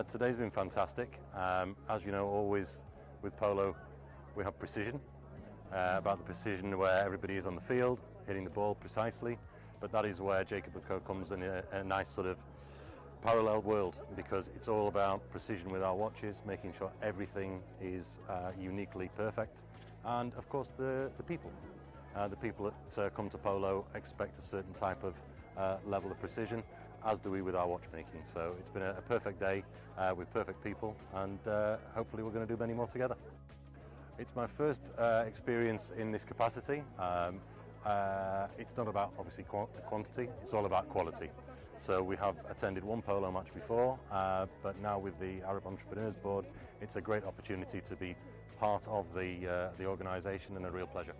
Today's been fantastic. As you know, always with polo, we have precision. About the precision where everybody is on the field, hitting the ball precisely. But that is where Jacob & Co comes in a nice sort of parallel world, because it's all about precision with our watches, making sure everything is uniquely perfect. And of course the people. The people that come to polo expect a certain type of level of precision, as do we with our watchmaking. So it's been a perfect day with perfect people, and hopefully we're going to do many more together. It's my first experience in this capacity. It's not about obviously quantity, it's all about quality. So we have attended one polo match before, but now with the Arab Entrepreneurs Board, it's a great opportunity to be part of the organisation, and a real pleasure.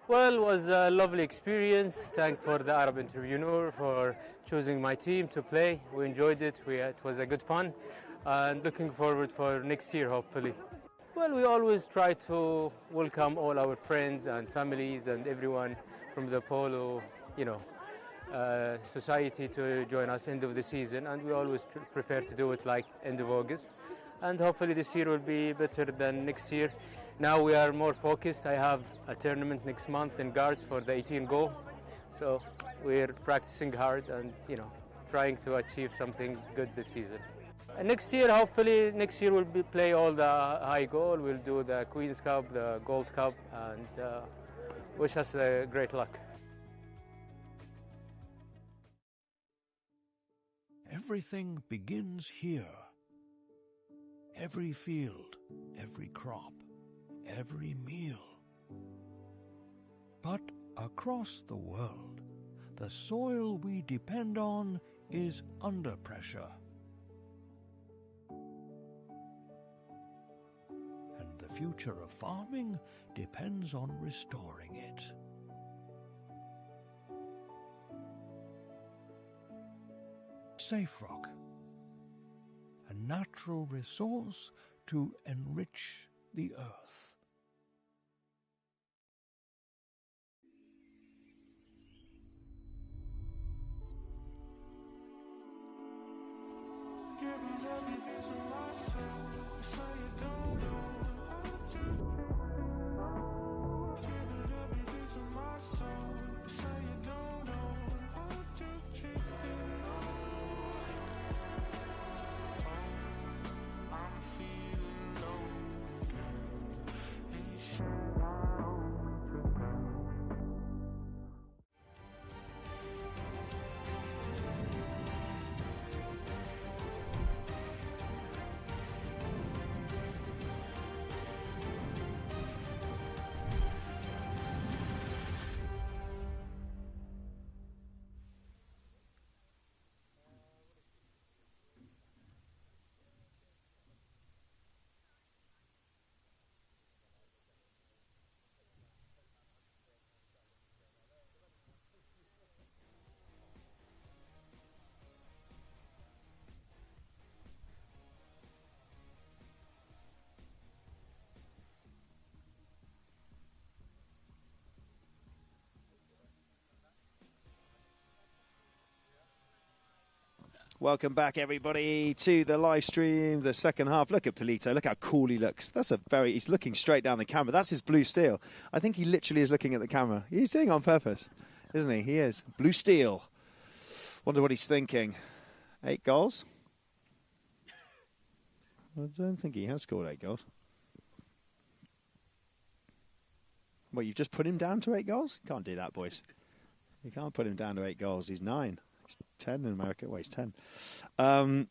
Well, it was a lovely experience. Thank for the Arab Entrepreneur for choosing my team to play. We enjoyed it. It was a good fun, and looking forward for next year, hopefully. Well, we always try to welcome all our friends and families and everyone from the polo, society to join us end of the season, and we always prefer to do it like end of August. And hopefully this year will be better than next year. Now we are more focused. I have a tournament next month in Guards for the 18 Go. So we're practicing hard and, trying to achieve something good this season. And next year, hopefully, we'll play all the high goal. We'll do the Queen's Cup, the Gold Cup, and wish us great luck. Everything begins here. Every field, every crop, every meal. But across the world, the soil we depend on is under pressure. And the future of farming depends on restoring it. Safe Rock, a natural resource to enrich the earth. Welcome back, everybody, to the live stream, the second half. Look at Polito. Look how cool he looks. He's looking straight down the camera. That's his blue steel. I think he literally is looking at the camera. He's doing it on purpose, isn't he? He is. Blue steel. Wonder what he's thinking. 8 goals? I don't think he has scored 8 goals. Well, you've just put him down to 8 goals? Can't do that, boys. You can't put him down to 8 goals. He's 9. 10 in America. Well, he's 10. 4-4.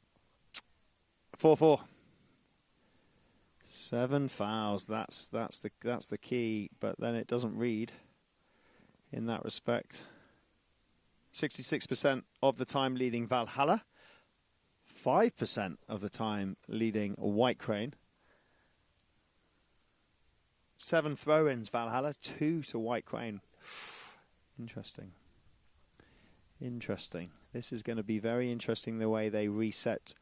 7 fouls. That's the key. But then it doesn't read in that respect. 66% of the time leading Valhalla. 5% of the time leading White Crane. 7 throw-ins Valhalla. 2 to White Crane. Interesting. Interesting. This is going to be very interesting, the way they reset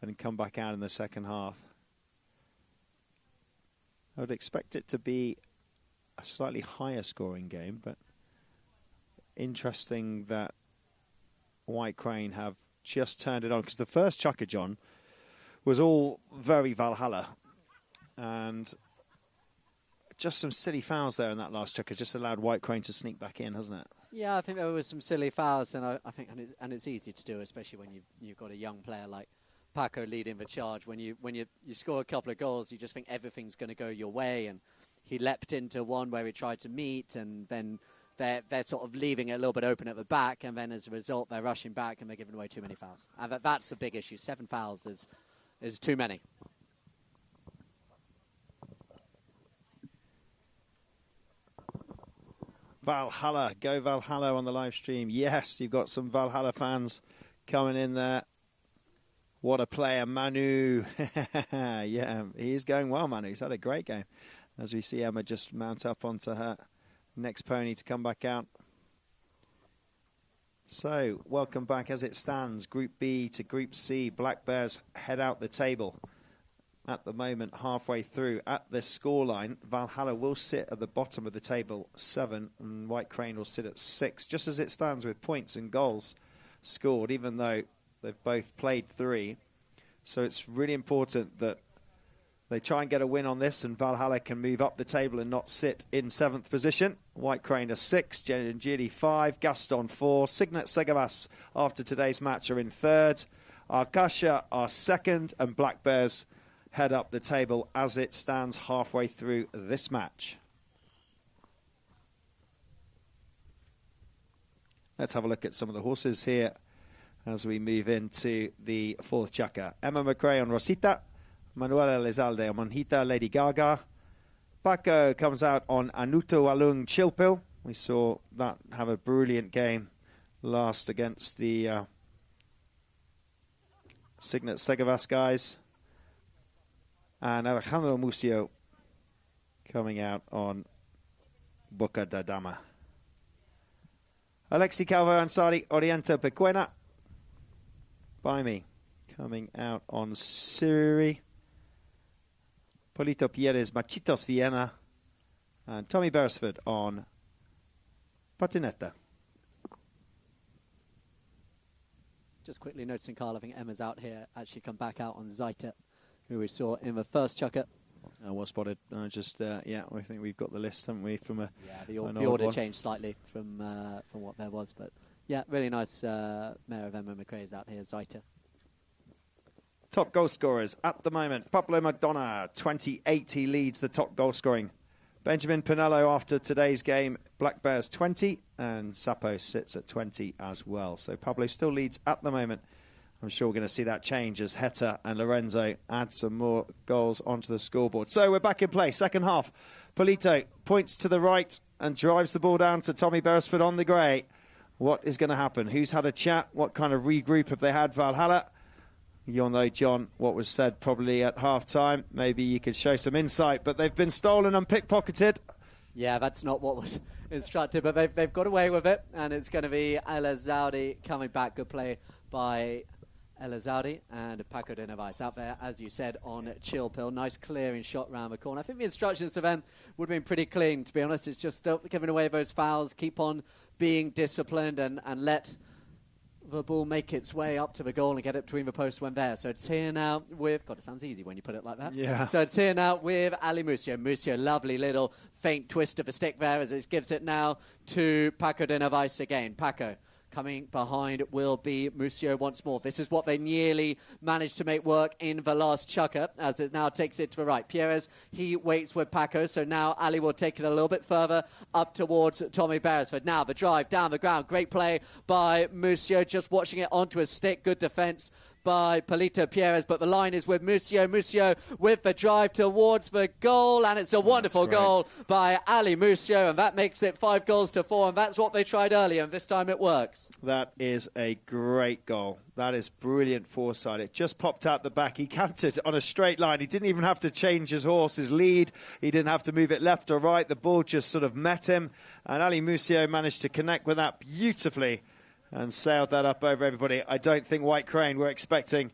and come back out in the second half. I would expect it to be a slightly higher scoring game, but interesting that White Crane have just turned it on, because the first chukker, John, was all very Valhalla. And just some silly fouls there in that last chukker just allowed White Crane to sneak back in, hasn't it? Yeah, I think there was some silly fouls, and I think it's easy to do, especially when you've got a young player like Paco leading the charge. When you score a couple of goals, you just think everything's going to go your way, and he leapt into one where he tried to meet, and then they're sort of leaving it a little bit open at the back, and then as a result they're rushing back and they're giving away too many fouls. And that's a big issue. 7 fouls is too many. Valhalla, go Valhalla on the live stream. Yes, you've got some Valhalla fans coming in there. What a player, Manu. Yeah, he is going well, Manu. He's had a great game. As we see Emma just mount up onto her next pony to come back out. So, welcome back as it stands. Group B to Group C. Black Bears head out the table. At the moment, halfway through. At this scoreline, Valhalla will sit at the bottom of the table, 7, and White Crane will sit at 6, just as it stands with points and goals scored, even though they've both played 3. So it's really important that they try and get a win on this, and Valhalla can move up the table and not sit in 7th position. White Crane are 6, Giri 5, Gaston 4, Signet Segavas after today's match are in 3rd, Arkasha are 2nd, and Black Bears head up the table as it stands halfway through this match. Let's have a look at some of the horses here as we move into the 4th chukker. Emma McRae on Rosita, Manuela Lizalde on Monhita, Lady Gaga. Paco comes out on Anuto Alung Chilpil. We saw that have a brilliant game last against the Signet Segavas guys. And Alejandro Musio coming out on Boca da Dama. Alexi Calvo Ansari, Oriente Pequena. By me, coming out on Siri. Polito Pierres, Machitos Vienna. And Tommy Beresford on Patinetta. Just quickly noticing, Carl, I think Emma's out here, actually come back out on Zaita, who we saw in the first chukker. Well spotted. Yeah, I think we've got the list, haven't we? From the order changed slightly from what there was, but yeah, really nice. Mayor of Emma McRae is out here, Zaita. Top goal scorers at the moment. Pablo Madonna, 28. He leads the top goal scoring. Benjamin Pinello after today's game, Black Bears 20, and Sapo sits at 20 as well. So Pablo still leads at the moment. I'm sure we're going to see that change as Heta and Lorenzo add some more goals onto the scoreboard. So we're back in play, second half. Polito points to the right and drives the ball down to Tommy Beresford on the grey. What is going to happen? Who's had a chat? What kind of regroup have they had, Valhalla? You'll know, John, what was said probably at half-time. Maybe you could show some insight, but they've been stolen and pickpocketed. Yeah, that's not what was instructed, but they've got away with it, and it's going to be Elazaudi coming back. Good play by Elazaudi and Paco de Neves out there, as you said, on Chilpil. Nice clearing shot round the corner. I think the instructions to them would have been pretty clean, to be honest. It's just don't giving away those fouls, keep on being disciplined, and let the ball make its way up to the goal and get it between the posts when there. So it's here now with... God, it sounds easy when you put it like that. Yeah. So it's here now with Ali Musio. Musio, lovely little faint twist of the stick there as it gives it now to Paco de Neves again. Paco coming behind will be Musio once more. This is what they nearly managed to make work in the last chukker, as it now takes it to the right. Pierres, he waits with Paco, so now Ali will take it a little bit further up towards Tommy Beresford. Now the drive down the ground. Great play by Musio, just watching it onto his stick. Good defence by Polito Pierres, but the line is with Musio. Musio with the drive towards the goal, and it's a wonderful goal by Ali Musio, and that makes it 5-4, and that's what they tried earlier, and this time it works. That is a great goal. That is brilliant foresight. It just popped out the back. He canted on a straight line. He didn't even have to change his horse's lead. He didn't have to move it left or right. The ball just sort of met him, and Ali Musio managed to connect with that beautifully and sailed that up over everybody. I don't think White Crane were expecting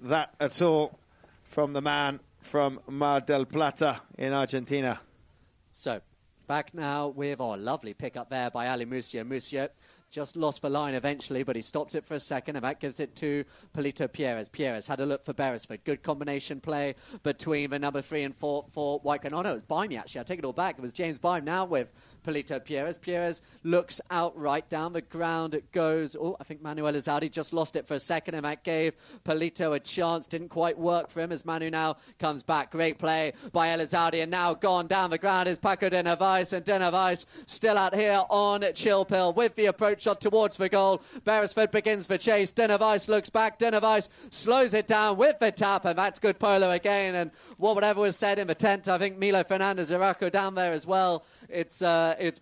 that at all from the man from Mar del Plata in Argentina. So, back now with our lovely pick up there by Ali Musio. Musio just lost the line eventually, but he stopped it for a second, and that gives it to Polito Pierres. Pierres had a look for Beresford. Good combination play between the number 3 and 4 for Wycombe. Oh, no, it was Bime, actually. I take it all back. It was James Bime now with Polito Pierres. Pierres looks out right down the ground. It goes. Oh, I think Manuel Elizalde just lost it for a second, and that gave Polito a chance. Didn't quite work for him as Manu now comes back. Great play by Elizalde, and now gone down the ground is Paco de Narvaez, and de Narvaez still out here on Chilpill with the approach shot towards the goal. Beresford begins the chase. De Narvaez looks back. De Narvaez slows it down with the tap, and that's good polo again. And whatever was said in the tent, I think Milo Fernandez Araco down there as well. It's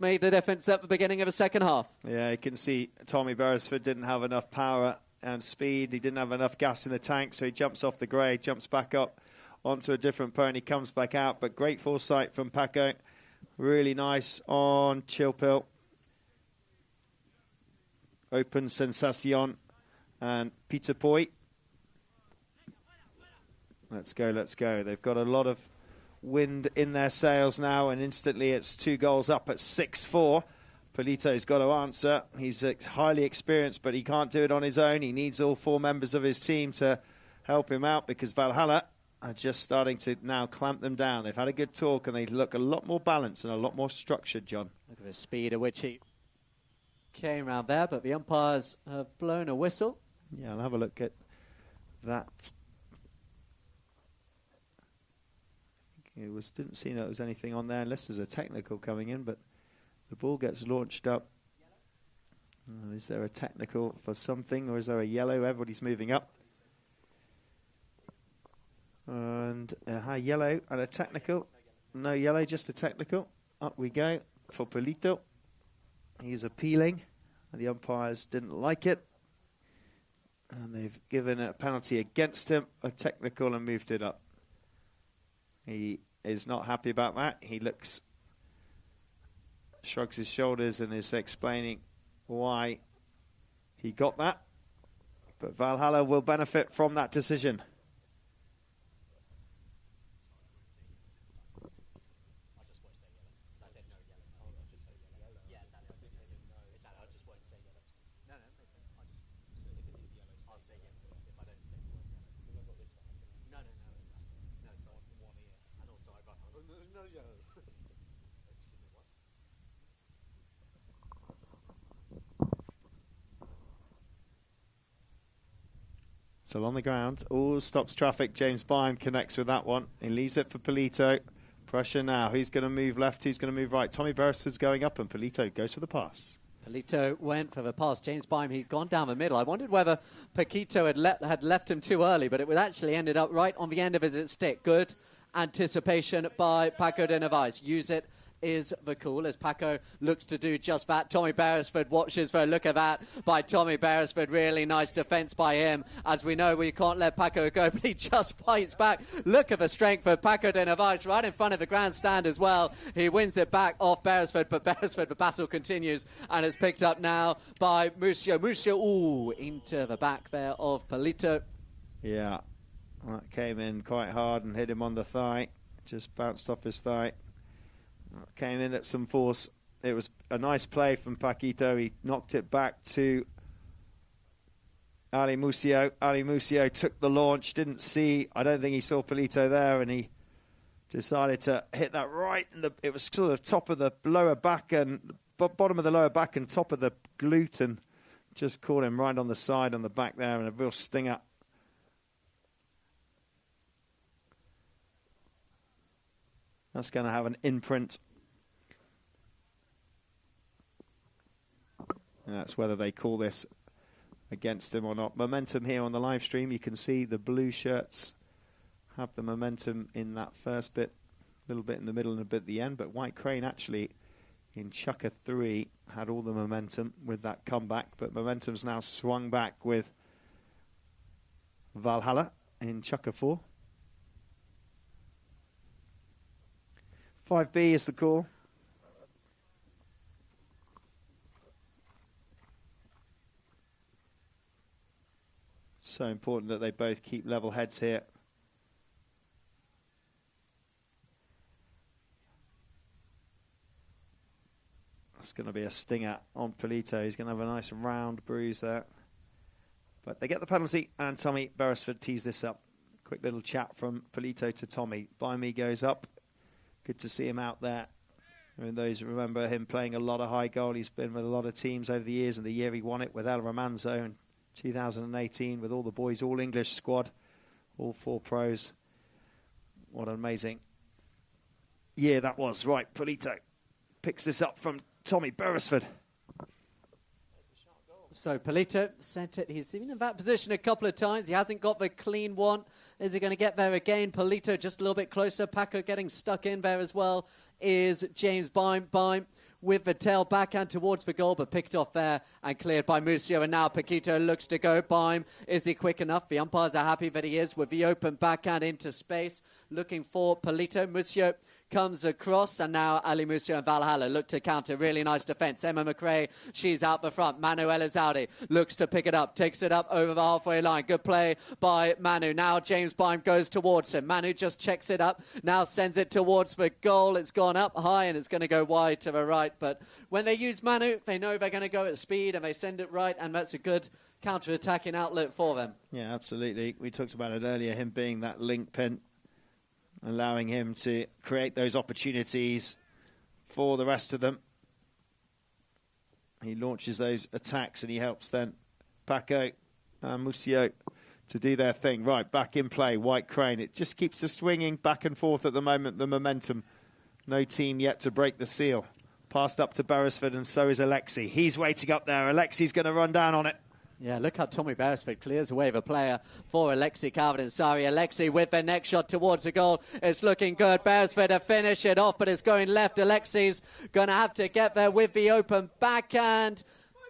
made a difference at the beginning of the second half. Yeah, you can see Tommy Beresford didn't have enough power and speed. He didn't have enough gas in the tank, so he jumps off the grade, jumps back up onto a different pony, comes back out. But great foresight from Paco. Really nice on Chilpill. Open Sensacion and Peter Poi. Let's go, let's go. They've got a lot of wind in their sails now, and instantly it's 2 goals up at 6-4. Polito's got to answer. He's highly experienced, but he can't do it on his own. He needs all 4 members of his team to help him out, because Valhalla are just starting to now clamp them down. They've had a good talk, and they look a lot more balanced and a lot more structured, John. Look at the speed at which he came around there, but the umpires have blown a whistle. Yeah, I'll have a look at that. Didn't see that there was anything on there unless there's a technical coming in, but the ball gets launched up. Is there a technical for something, or is there a yellow? Everybody's moving up. And a yellow and a technical. No yellow, just a technical. Up we go for Polito. He's appealing, and the umpires didn't like it. And they've given a penalty against him, a technical, and moved it up. He is not happy about that. He shrugs his shoulders and is explaining why he got that. But Valhalla will benefit from that decision. So on the ground, all stops traffic. James Bime connects with that one. He leaves it for Polito. Pressure now. Who's going to move left? Who's going to move right? Tommy Beresford's going up, and Polito goes for the pass. Polito went for the pass. James Bime, he'd gone down the middle. I wondered whether Paquito had left him too early, but it was actually ended up right on the end of his stick. Good anticipation by Paco de Narvaez. Use it is the call as Paco looks to do just that. Tommy Beresford watches for a look at that by Tommy Beresford. Really nice defence by him. As we know, we can't let Paco go, but he just fights back. Look at the strength of Paco de Narvaez right in front of the grandstand as well. He wins it back off Beresford, but Beresford, the battle continues, and it's picked up now by Mucio. Mucio, into the back there of Polito. Yeah, that came in quite hard and hit him on the thigh. Just bounced off his thigh. Came in at some force. It was a nice play from Paquito. He knocked it back to Ali Mucio. Ali Mucio took the launch, didn't see, I don't think he saw Polito there, and he decided to hit that right in the, it was sort of top of the lower back and bottom of the lower back and top of the glute, and just caught him right on the side on the back there, and a real stinger. That's going to have an imprint. And that's whether they call this against him or not. Momentum here on the live stream. You can see the blue shirts have the momentum in that first bit, a little bit in the middle and a bit at the end. But White Crane actually in Chukka 3 had all the momentum with that comeback. But momentum's now swung back with Valhalla in Chukka 4. 5B is the call. So important that they both keep level heads here. That's going to be a stinger on Polito. He's going to have a nice round bruise there. But they get the penalty, and Tommy Beresford tees this up. Quick little chat from Polito to Tommy. By me goes up. Good to see him out there. I mean, those remember him playing a lot of high goal. He's been with a lot of teams over the years, and the year he won it with El Romanzo in 2018 with all the boys, all English squad, all 4 pros. What an amazing year that was. Right, Polito picks this up from Tommy Beresford. So Polito sent it. He's been in that position a couple of times. He hasn't got the clean one. Is he going to get there again? Polito just a little bit closer. Paco getting stuck in there as well is James Bime. Bime with the tail backhand towards the goal, but picked off there and cleared by Musio. And now Paquito looks to go. Bime, is he quick enough? The umpires are happy that he is with the open backhand into space. Looking for Polito. Musio comes across, and now Ali Musio and Valhalla look to counter. Really nice defence. Emma McRae, she's out the front. Manu Elizalde looks to pick it up, takes it up over the halfway line. Good play by Manu. Now James Bime goes towards him. Manu just checks it up, now sends it towards the goal. It's gone up high, and it's going to go wide to the right. But when they use Manu, they know they're going to go at speed, and they send it right, and that's a good counter-attacking outlet for them. Yeah, absolutely. We talked about it earlier, him being that link pin, allowing him to create those opportunities for the rest of them. He launches those attacks, and he helps then Paco and Musio to do their thing. Right, back in play, White Crane. It just keeps us swinging back and forth at the moment, the momentum. No team yet to break the seal. Passed up to Beresford, and so is Alexi. He's waiting up there. Alexi's going to run down on it. Yeah, look how Tommy Beresford clears away the player for Alexi Calvin-Ansari. Alexi with the next shot towards the goal. It's looking good. Beresford to finish it off, but it's going left. Alexi's going to have to get there with the open backhand.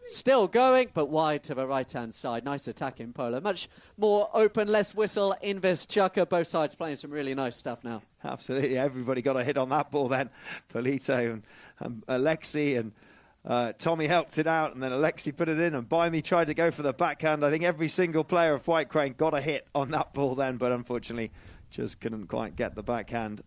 Still going, but wide to the right-hand side. Nice attack in Polo. Much more open, less whistle in this chukker. Both sides playing some really nice stuff now. Absolutely. Everybody got a hit on that ball then. Polito and Alexi and Tommy helped it out, and then Alexi put it in, and Bimey tried to go for the backhand. I think every single player of White Crane got a hit on that ball then, but unfortunately just couldn't quite get the backhand.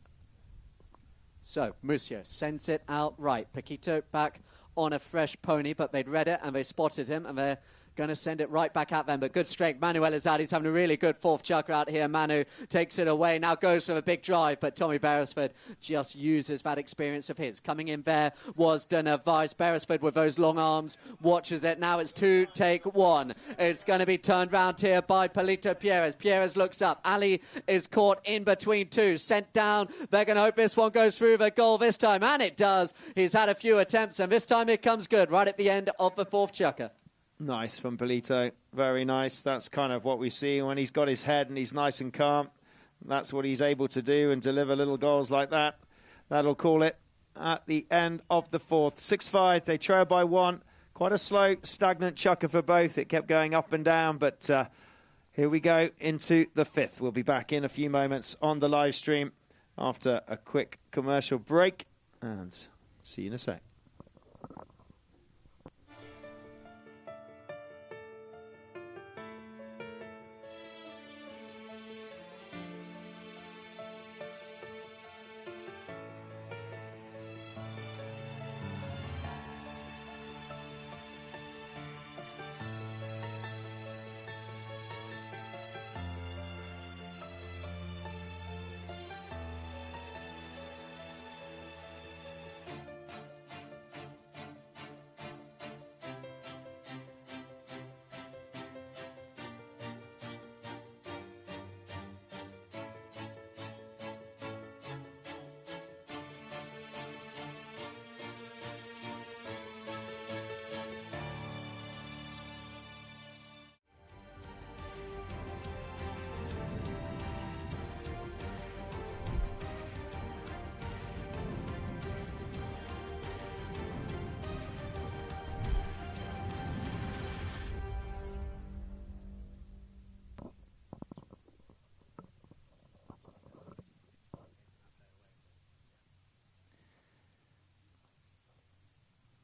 So Musio sends it out right. Paquito back on a fresh pony, but they'd read it and they spotted him, and they're going to send it right back at them. But good strength. Manu Elizalde's having a really good fourth chucker out here. Manu takes it away. Now goes for a big drive, but Tommy Beresford just uses that experience of his. Coming in there was Dana Weiss. Beresford with those long arms watches it. Now it's 2, take 1. It's going to be turned round here by Polito Pierres. Pierres looks up. Ali is caught in between two. Sent down. They're going to hope this one goes through the goal this time, and it does. He's had a few attempts, and this time it comes good right at the end of the fourth chucker. Nice from Polito. Very nice. That's kind of what we see when he's got his head and he's nice and calm. That's what he's able to do and deliver little goals like that. That'll call it at the end of the fourth. 6-5. They trail by 1. Quite a slow, stagnant chukker for both. It kept going up and down, but here we go into the fifth. We'll be back in a few moments on the live stream after a quick commercial break, and see you in a sec.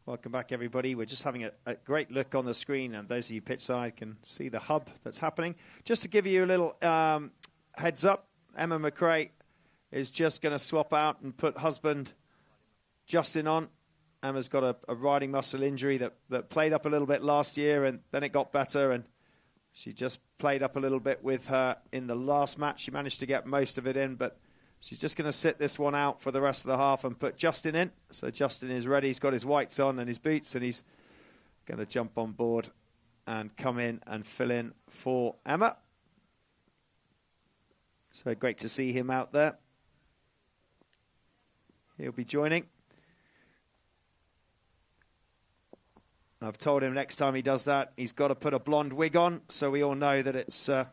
Welcome back, everybody. We're just having a great look on the screen, and those of you pitch side can see the hub that's happening. Just to give you a little heads up, Emma McRae is just going to swap out and put husband Justin on. Emma's got a riding muscle injury that played up a little bit last year, and then it got better, and she just played up a little bit with her in the last match. She managed to get most of it in, but she's just going to sit this one out for the rest of the half and put Justin in. So Justin is ready. He's got his whites on and his boots, and he's going to jump on board and come in and fill in for Emma. So great to see him out there. He'll be joining. I've told him next time he does that, he's got to put a blonde wig on, so we all know that it's... I'm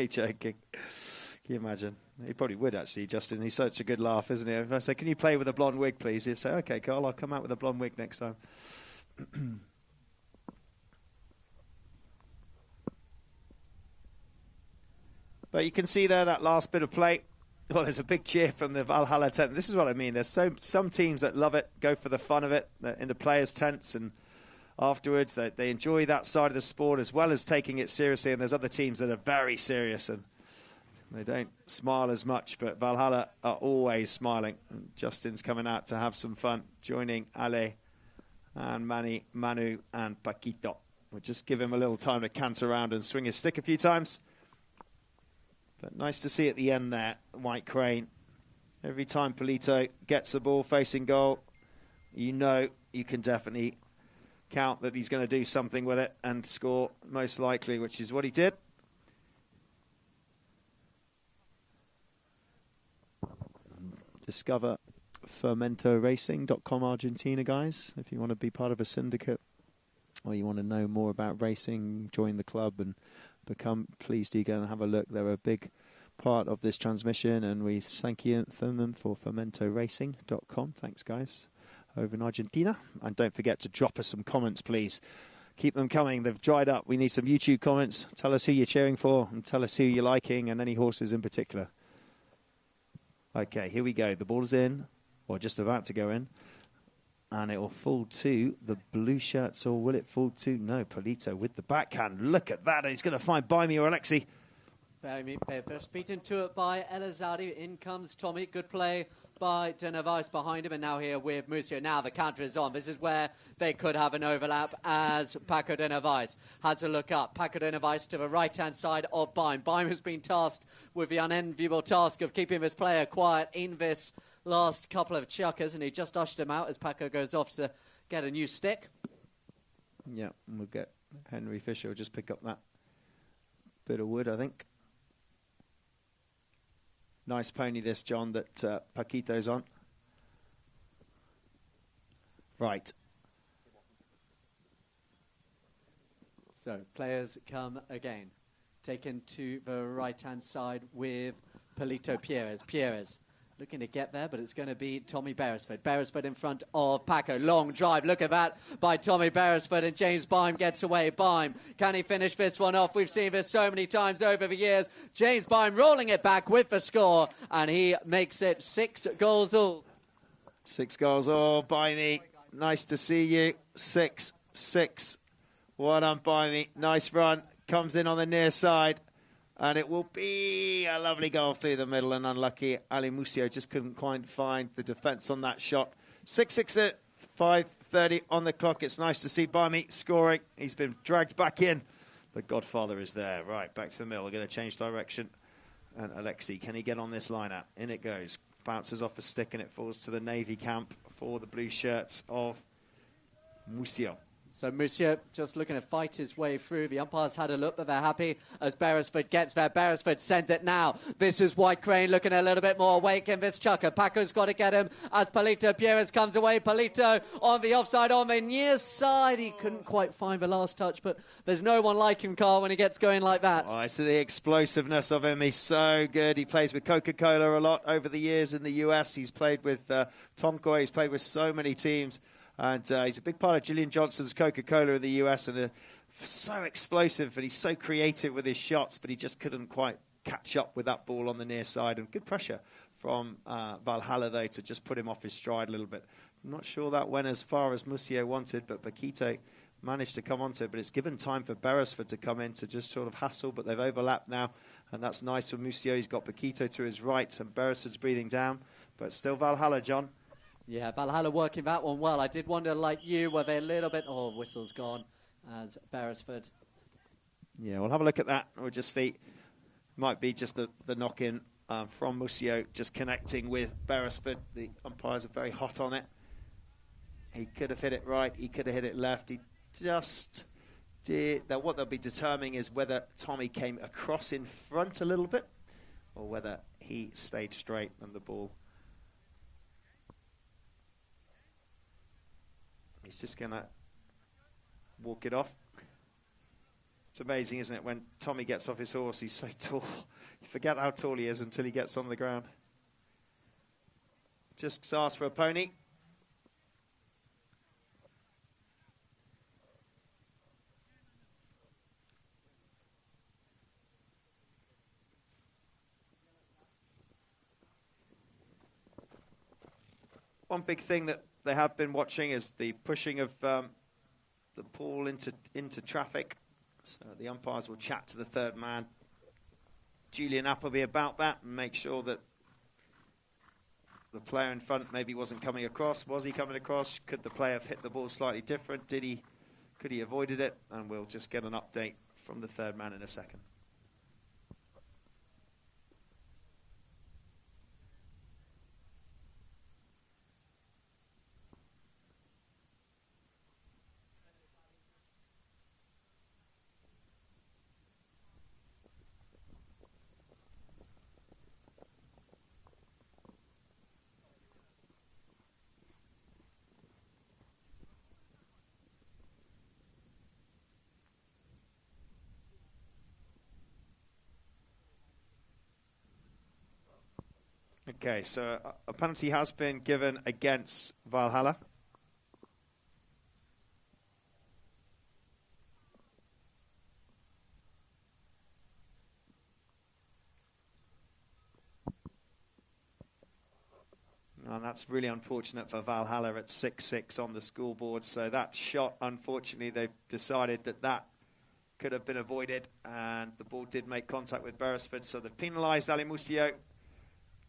joking. Can you imagine? He probably would, actually, Justin. He's such a good laugh, isn't he? If I say, can you play with a blonde wig, please? He'd say, OK, Carl, I'll come out with a blonde wig next time. But you can see there that last bit of play. Well, there's a big cheer from the Valhalla tent. This is what I mean. There's some teams that love it, go for the fun of it in the players' tents, and afterwards they enjoy that side of the sport as well as taking it seriously. And there's other teams that are very serious and they don't smile as much. But Valhalla are always smiling. And Justin's coming out to have some fun, joining Ale and Manu and Paquito. We'll just give him a little time to canter around and swing his stick a few times. But nice to see at the end there, White Crane. Every time Polito gets the ball facing goal, you know you can definitely count that he's going to do something with it and score, most likely, which is what he did. Discover fermentoracing.com Argentina, guys. If you want to be part of a syndicate or you want to know more about racing, join the club and please do go and have a look. They're a big part of this transmission, and we thank you them for fermentoracing.com. Thanks, guys, over in Argentina. And don't forget to drop us some comments, please. Keep them coming. They've dried up. We need some YouTube comments. Tell us who you're cheering for and tell us who you're liking and any horses in particular. Okay, here we go. The ball is in, or just about to go in. And it will fall to the blue shirts, or will it fall to... No, Polito with the backhand. Look at that. And he's going to find Buy Me or Alexi. First beaten to it by Elizardi. In comes Tommy. Good play by Denevais behind him. And now here with Musio. Now the counter is on. This is where they could have an overlap as Paco Denevais has a look up. Paco Denevais to the right-hand side of Baim. Baim has been tasked with the unenviable task of keeping this player quiet in this last couple of chuckers, and he just ushered him out as Paco goes off to get a new stick. Yeah, and we'll get Henry Fisher will just pick up that bit of wood, I think. Nice pony this, John, that Paquito's on. Right. So, players come again. Taken to the right-hand side with Polito Pierres. Looking to get there, but it's going to be Tommy Beresford. Beresford in front of Paco. Long drive. Look at that by Tommy Beresford, and James Baim gets away. Baim, can he finish this one off? We've seen this so many times over the years. James Baim rolling it back with the score, and he makes it 6 goals all. 6 goals all, Baimie. Nice to see you. 6-6. Well done, Baimie. Nice run. Comes in on the near side. And it will be a lovely goal through the middle, and unlucky Ali Musio just couldn't quite find the defence on that shot. 6-6 at 5:30 on the clock. It's nice to see Baimie scoring. He's been dragged back in. The Godfather is there. Right, back to the middle. We're going to change direction. And Alexi, can he get on this line-out? In it goes. Bounces off a stick, and it falls to the Navy camp for the blue shirts of Musio. So Musio just looking to fight his way through. The umpires had a look, but they're happy as Beresford gets there. Beresford sends it now. This is White Crane looking a little bit more awake in this chucker. Paco's got to get him as Polito Pierres comes away. Polito on the offside, on the near side. He couldn't quite find the last touch, but there's no one like him, Carl, when he gets going like that. Oh, it's the explosiveness of him. He's so good. He plays with Coca-Cola a lot over the years in the US. He's played with Tonko. He's played with so many teams. And he's a big part of Gillian Johnson's Coca-Cola in the US, and so explosive, and he's so creative with his shots, but he just couldn't quite catch up with that ball on the near side. And good pressure from Valhalla, though, to just put him off his stride a little bit. I'm not sure that went as far as Musio wanted, but Paquito managed to come onto it. But it's given time for Beresford to come in to just sort of hassle, but they've overlapped now, and that's nice for Musio. He's got Paquito to his right, and Beresford's breathing down, but still Valhalla, John. Yeah, Valhalla working that one well. I did wonder, like you, were they a little bit... Oh, whistle's gone as Beresford. Yeah, we'll have a look at that. We'll just see. Might be just the knock-in from Musio just connecting with Beresford. The umpires are very hot on it. He could have hit it right. He could have hit it left. He just did. Now, what they'll be determining is whether Tommy came across in front a little bit or whether he stayed straight and the ball. He's just going to walk it off. It's amazing, isn't it, when Tommy gets off his horse, he's so tall. You forget how tall he is until he gets on the ground. Just ask for a pony. One big thing that they have been watching is the pushing of the ball into traffic. So the umpires will chat to the third man, Julian Appleby, about that and make sure that the player in front maybe wasn't coming across. Was he coming across? Could the player have hit the ball slightly different? Could he avoided it? And we'll just get an update from the third man in a second. Okay, so a penalty has been given against Valhalla. And that's really unfortunate for Valhalla at 6-6 on the scoreboard. So that shot, unfortunately, they've decided that could have been avoided. And the ball did make contact with Beresford. So they've penalised Ali Musio.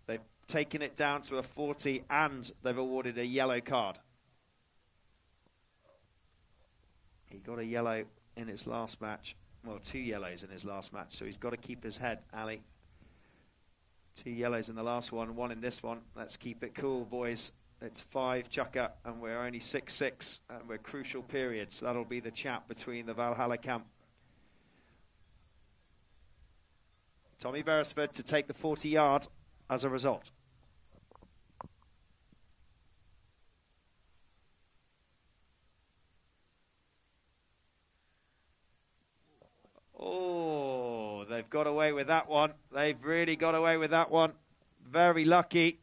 They've taken it down to a 40 and they've awarded a yellow card. He got a yellow in his last match. Well, 2 yellows in his last match. So he's got to keep his head, Ali. 2 yellows in the last one, 1 in this one. Let's keep it cool, boys. It's 5 chukker and we're only 6-6 and we're crucial periods. That'll be the chat between the Valhalla camp. Tommy Beresford to take the 40-yard as a result. Oh, they've got away with that one. They've really got away with that one. Very lucky.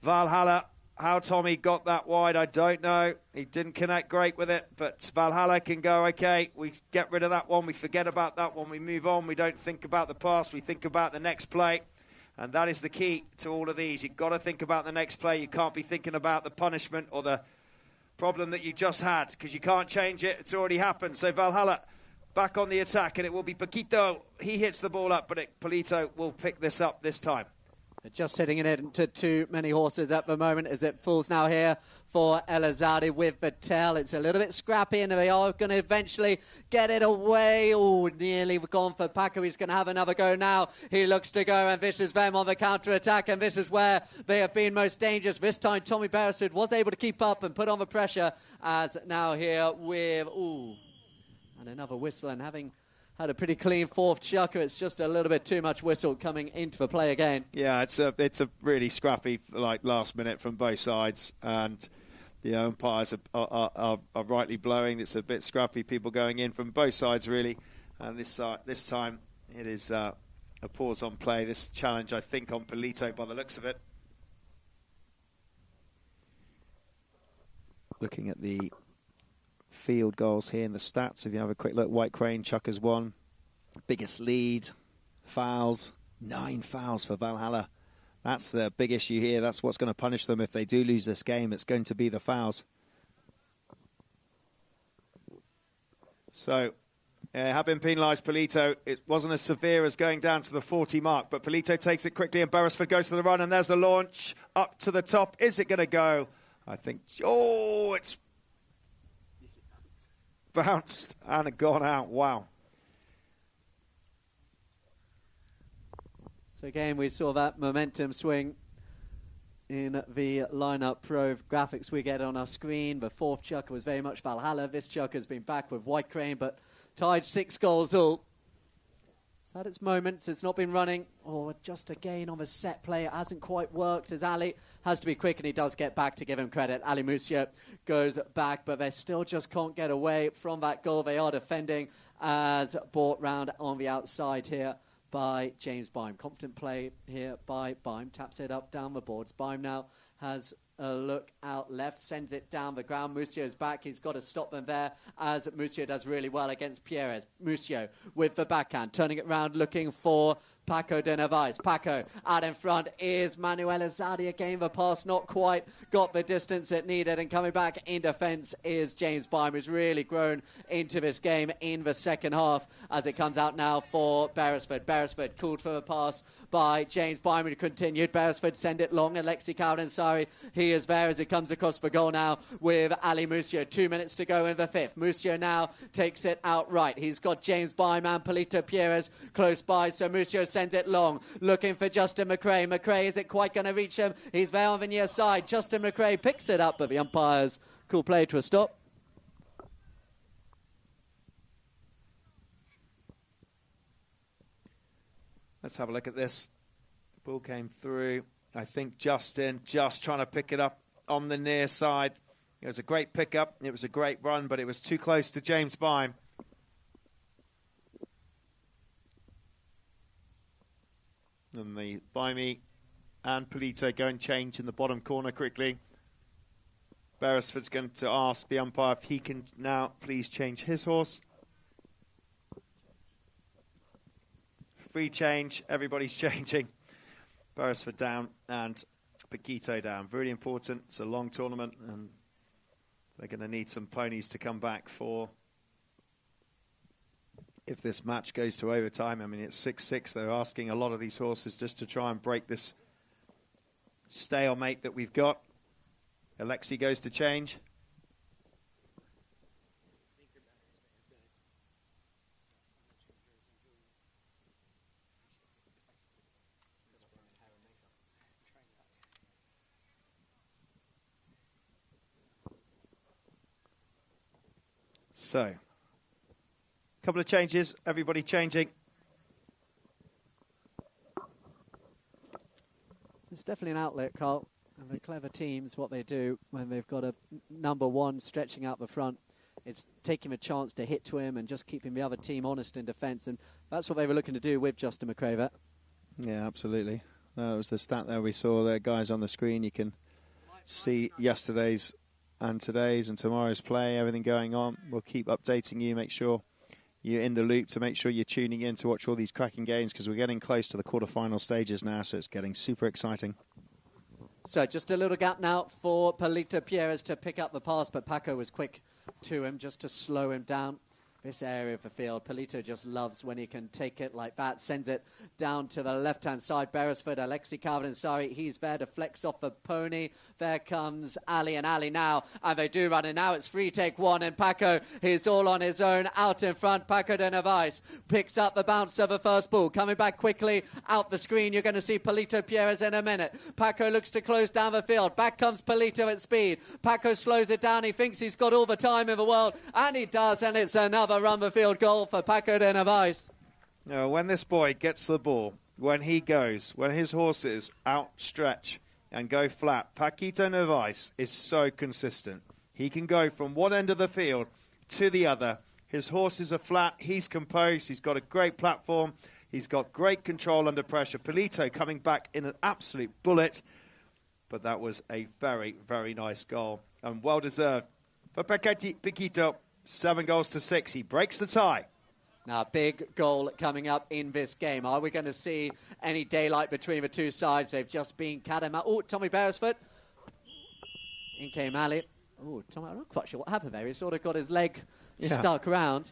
Valhalla, how Tommy got that wide, I don't know. He didn't connect great with it, but Valhalla can go, okay, we get rid of that one. We forget about that one. We move on. We don't think about the past. We think about the next play. And that is the key to all of these. You've got to think about the next play. You can't be thinking about the punishment or the problem that you just had because you can't change it. It's already happened. So Valhalla back on the attack, and it will be Paquito. He hits the ball up, but Polito will pick this up this time. Just hitting it into too many horses at the moment as it falls now here for Elazade with Vettel. It's a little bit scrappy and they are going to eventually get it away. Oh, nearly gone for Paco. He's going to have another go now. He looks to go and this is them on the counter-attack and this is where they have been most dangerous. This time Tommy Beresford was able to keep up and put on the pressure as now here with... Ooh, and another whistle and having... had a pretty clean 4th chukker. It's just a little bit too much whistle coming into the play again. Yeah, it's a really scrappy last minute from both sides, and the umpires are rightly blowing. It's a bit scrappy. People going in from both sides really, and this time it is a pause on play. This challenge, I think, on Polito by the looks of it. Looking at the field goals here in the stats, if you have a quick look, White Crane, chukkers 1, biggest lead, fouls, 9 fouls for Valhalla. That's the big issue here. That's what's going to punish them if they do lose this game. It's going to be the fouls. So, have been penalised, Polito. It wasn't as severe as going down to the 40 mark, but Polito takes it quickly and Beresford goes to the run and there's the launch up to the top. Is it going to go? I think, oh, it's bounced and gone out. Wow. So again, we saw that momentum swing in the lineup pro graphics we get on our screen. The fourth chukker was very much Valhalla. This chukker's been back with White Crane, but tied 6 goals all. It's had its moments. It's not been running. Oh, just again on the set play. It hasn't quite worked as Ali has to be quick, and he does get back, to give him credit. Ali Musier goes back, but they still just can't get away from that goal. They are defending as brought round on the outside here by James Bime. Confident play here by Bime. Taps it up down the boards. Bime now has a look out left, sends it down the ground. Musio's back. He's got to stop them there, as Musio does really well against Pierres. Musio with the backhand, turning it round, looking for Paco de Narvaez. Paco out in front is Manuel Azadi again. The pass not quite got the distance it needed, and coming back in defence is James Bime, who's really grown into this game in the second half, as it comes out now for Beresford. Beresford called for a pass by James Bime, who continued. Beresford send it long. Alexi Cowdray, he is there as it comes across the goal now with Ali Musio. 2 minutes to go in the fifth. Musio now takes it outright. He's got James Bime and Polito Pierres close by, so Musio sends it long, looking for Justin McRae. McRae, is it quite going to reach him? He's there on the near side. Justin McRae picks it up, but the umpires call play to a stop. Let's have a look at this. The ball came through. I think Justin just trying to pick it up on the near side. It was a great pickup. It was a great run, but it was too close to James Bime. And the Bimey and Polito go and change in the bottom corner quickly. Beresford's going to ask the umpire if he can now please change his horse. Free change, everybody's changing. Beresford down and Paquito down. Really important. It's a long tournament, and they're going to need some ponies to come back for if this match goes to overtime. I mean, it's 6-6. They're asking a lot of these horses just to try and break this stalemate that we've got. Alexi goes to change. So, a couple of changes, everybody changing. It's definitely an outlet, Carl. And the clever teams, what they do when they've got a number one stretching out the front, it's taking a chance to hit to him and just keeping the other team honest in defence. And that's what they were looking to do with Justin McRae. Yeah, absolutely. That was the stat there we saw there, guys, on the screen. You can see yesterday's and today's and tomorrow's play, everything going on. We'll keep updating you, make sure you're in the loop, to make sure you're tuning in to watch all these cracking games, because we're getting close to the quarterfinal stages now, so it's getting super exciting. So just a little gap now for Polito Pierres to pick up the pass, but Paco was quick to him just to slow him down. This area of the field, Polito just loves when he can take it like that. Sends it down to the left-hand side. Beresford, Alexi Calvin-Sari, he's there to flex off the pony. There comes Ali, and Ali now, and they do run, and now it's free take one, and Paco, he's all on his own out in front. Paco de Narvaez picks up the bounce of the first ball. Coming back quickly out the screen, you're going to see Polito Pierres in a minute. Paco looks to close down the field. Back comes Polito at speed. Paco slows it down. He thinks he's got all the time in the world, and he does, and it's another run the field goal for Paco de Narvaez. No, when this boy gets the ball, when he goes, when his horses outstretch and go flat, Paquito Narvaez is so consistent. He can go from one end of the field to the other. His horses are flat. He's composed. He's got a great platform. He's got great control under pressure. Polito coming back in an absolute bullet. But that was a very, very nice goal, and well-deserved for Paquito. 7 goals to 6. He breaks the tie. Now, big goal coming up in this game. Are we going to see any daylight between the two sides? They've just been cat and mouse. Oh, Tommy Beresford. In came Ali. Oh, Tommy, I'm not quite sure what happened there. He sort of got his leg stuck around.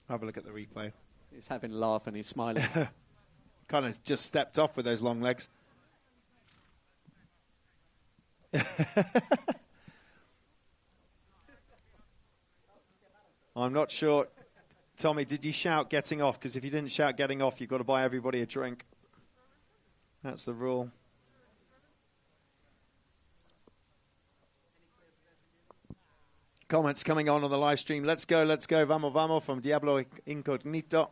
Have a look at the replay. He's having a laugh and he's smiling. Kind of just stepped off with those long legs. I'm not sure. Tommy, did you shout getting off? Because if you didn't shout getting off, you've got to buy everybody a drink. That's the rule. Comments coming on the live stream. Let's go, vamos, vamos, from Diablo Incognito.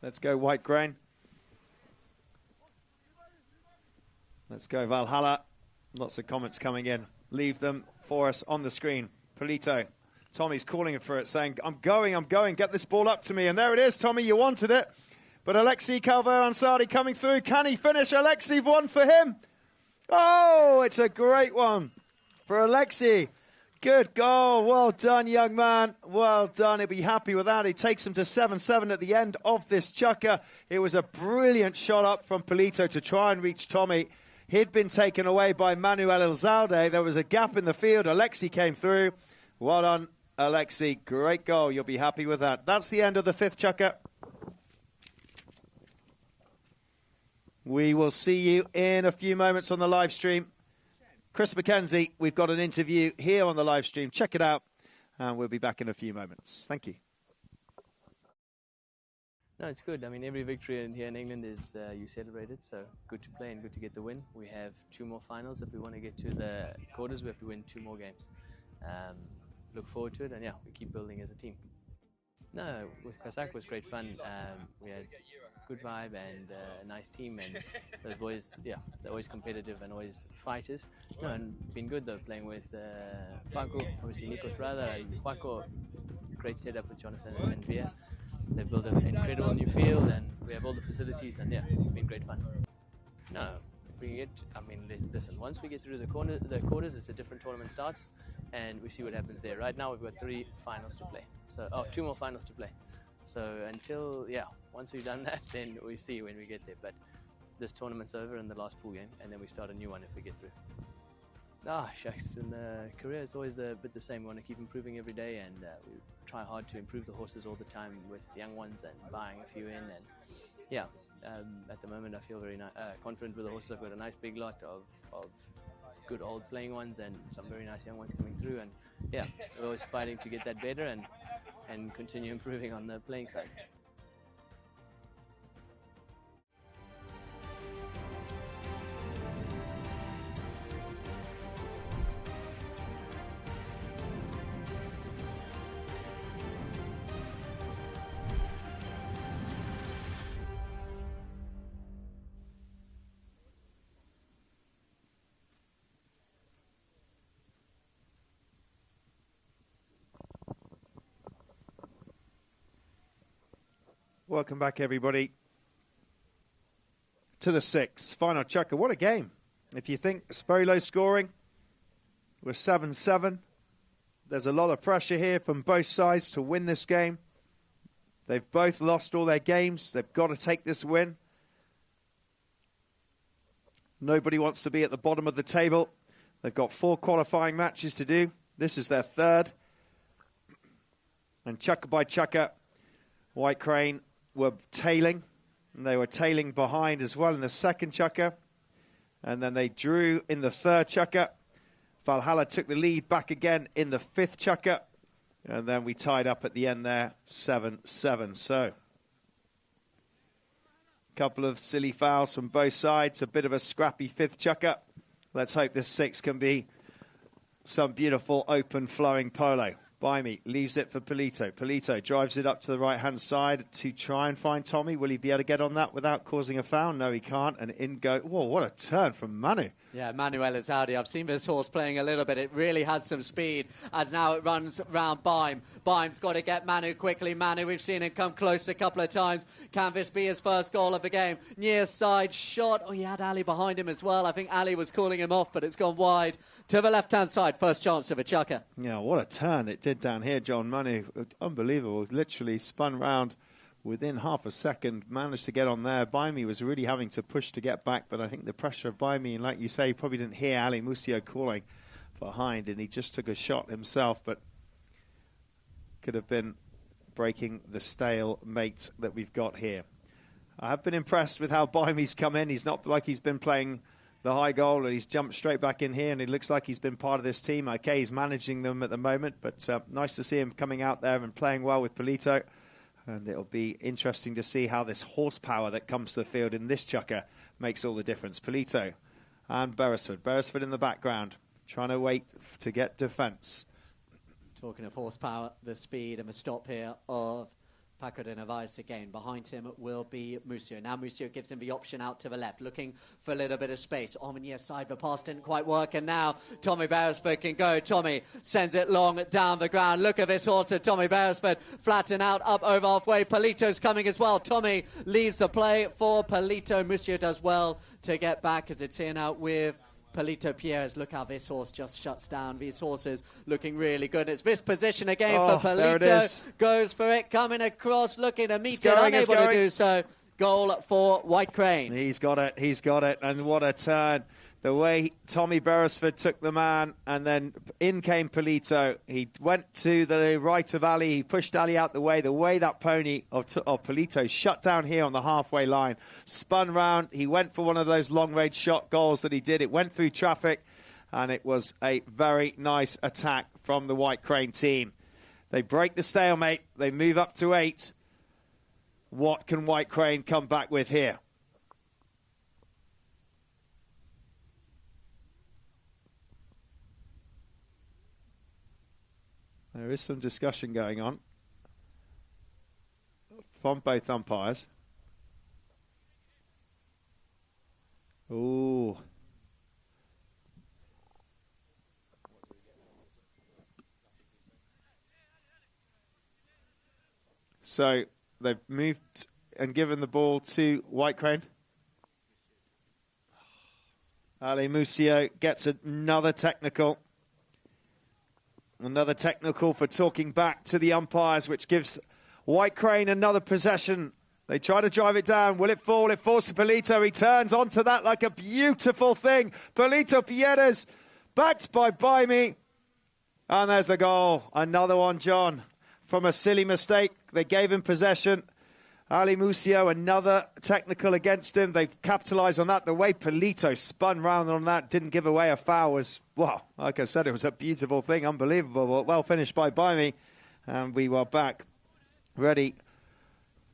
Let's go, White Grain. Let's go, Valhalla. Lots of comments coming in. Leave them for us on the screen. Polito. Tommy's calling for it, saying, I'm going, get this ball up to me. And there it is, Tommy, you wanted it. But Alexi Calvo-Ansari coming through. Can he finish? Alexi, one for him. Oh, it's a great one for Alexi. Good goal. Well done, young man. Well done. He'll be happy with that. He takes him to 7-7 at the end of this chukker. It was a brilliant shot up from Polito to try and reach Tommy. He'd been taken away by Manuel Elzalde. There was a gap in the field. Alexi came through. Well done, Alexi. Great goal. You'll be happy with that. That's the end of the fifth chukker. We will see you in a few moments on the live stream. Chris McKenzie, we've got an interview here on the live stream. Check it out, and we'll be back in a few moments. Thank you. No, it's good. I mean, every victory here in England is you celebrate it, so good to play and good to get the win. We have 2 more finals. If we want to get to the quarters, we have to win 2 more games. Look forward to it, and yeah, we keep building as a team. No, with Kazakh was great fun. We had good vibe and a nice team, and those boys, yeah, they're always competitive and always fighters. No, and been good though, playing with Facu, obviously Nico's brother, and Paco. Great setup with Jonathan and Via. They built an incredible new field, and we have all the facilities, and yeah, it's been great fun. No, if we get, I mean, listen, once we get through the quarters, it's a different tournament starts, and we see what happens there. Right now, we've got 3 finals to play. So, 2 more finals to play. So until, yeah, once we've done that, then we see when we get there. But this tournament's over in the last pool game, and then we start a new one if we get through. Shucks, in the career it's always a bit the same. We want to keep improving every day, and we try hard to improve the horses all the time with young ones and buying a few in. And yeah, at the moment I feel very confident with the horses. I've got a nice big lot of good old playing ones and some very nice young ones coming through. And yeah, we're always fighting to get that better and continue improving on the playing side. Welcome back, everybody, to the 6th final chukker. What a game. If you think it's very low scoring, we're 7-7. There's a lot of pressure here from both sides to win this game. They've both lost all their games. They've got to take this win. Nobody wants to be at the bottom of the table. They've got 4 qualifying matches to do. This is their 3rd. And chukker by chukker, White Crane were tailing, and they were tailing behind as well in the 2nd chukker, and then they drew in the 3rd chukker. Valhalla took the lead back again in the 5th chukker, and then we tied up at the end there, 7-7. So, a couple of silly fouls from both sides, a bit of a scrappy 5th chukker. Let's hope this 6 can be some beautiful open flowing polo. Bimey leaves it for Polito. Polito drives it up to the right-hand side to try and find Tommy. Will he be able to get on that without causing a foul? No, he can't. And in go. Whoa, what a turn from Manu. Yeah, Manuel Elzalde. I've seen this horse playing a little bit. It really has some speed. And now it runs round Bime. Bime's got to get Manu quickly. Manu, we've seen him come close a couple of times. Can this be his first goal of the game? Near side shot. Oh, he had Ali behind him as well. I think Ali was calling him off, but it's gone wide to the left-hand side. First chance of a chukker. Yeah, what a turn it did down here, John. Manu, unbelievable. Literally spun round within half a second, managed to get on there. Bimey was really having to push to get back, but I think the pressure of Bimey, and like you say, he probably didn't hear Ali Musio calling behind, and he just took a shot himself, but could have been breaking the stalemate that we've got here. I have been impressed with how Bimey's come in. He's not like he's been playing the high goal, and he's jumped straight back in here, and it looks like he's been part of this team. Okay, he's managing them at the moment, but nice to see him coming out there and playing well with Polito. And it'll be interesting to see how this horsepower that comes to the field in this chukker makes all the difference. Polito and Beresford. Beresford in the background, trying to wait to get defence. Talking of horsepower, the speed and the stop here of Paco de Narvaez again. Behind him will be Mucio. Now Mucio gives him the option out to the left, looking for a little bit of space. On the near side, the pass didn't quite work, and now Tommy Beresford can go. Tommy sends it long down the ground. Look at this horse of Tommy Beresford, flatten out, up over halfway. Polito's coming as well. Tommy leaves the play for Polito. Mucio does well to get back as it's in out with Polito Pierres. Look how this horse just shuts down. These horses looking really good. It's this position again for Polito. Goes for it, coming across, looking to meet it, unable to do so. Goal for White Crane. He's got it, and what a turn. The way Tommy Beresford took the man, and then in came Polito. He went to the right of Ali. He pushed Ali out the way that pony of Polito shut down here on the halfway line. Spun round. He went for one of those long-range shot goals that he did. It went through traffic, and it was a very nice attack from the White Crane team. They break the stalemate. They move up to 8. What can White Crane come back with here? There is some discussion going on from both umpires. Ooh. So they've moved and given the ball to White Crane. Ali Mucio gets another technical. Another technical for talking back to the umpires, which gives White Crane another possession. They try to drive it down. Will it fall? It falls to Polito. He turns onto that like a beautiful thing. Polito Pierres, backed by Baimi. And there's the goal. Another one, John. From a silly mistake, they gave him possession. Ali Mucio, another technical against him. They capitalised on that. The way Polito spun round on that, didn't give away a foul, was, well, like I said, it was a beautiful thing, unbelievable. Well finished by Baimi. And we were back ready.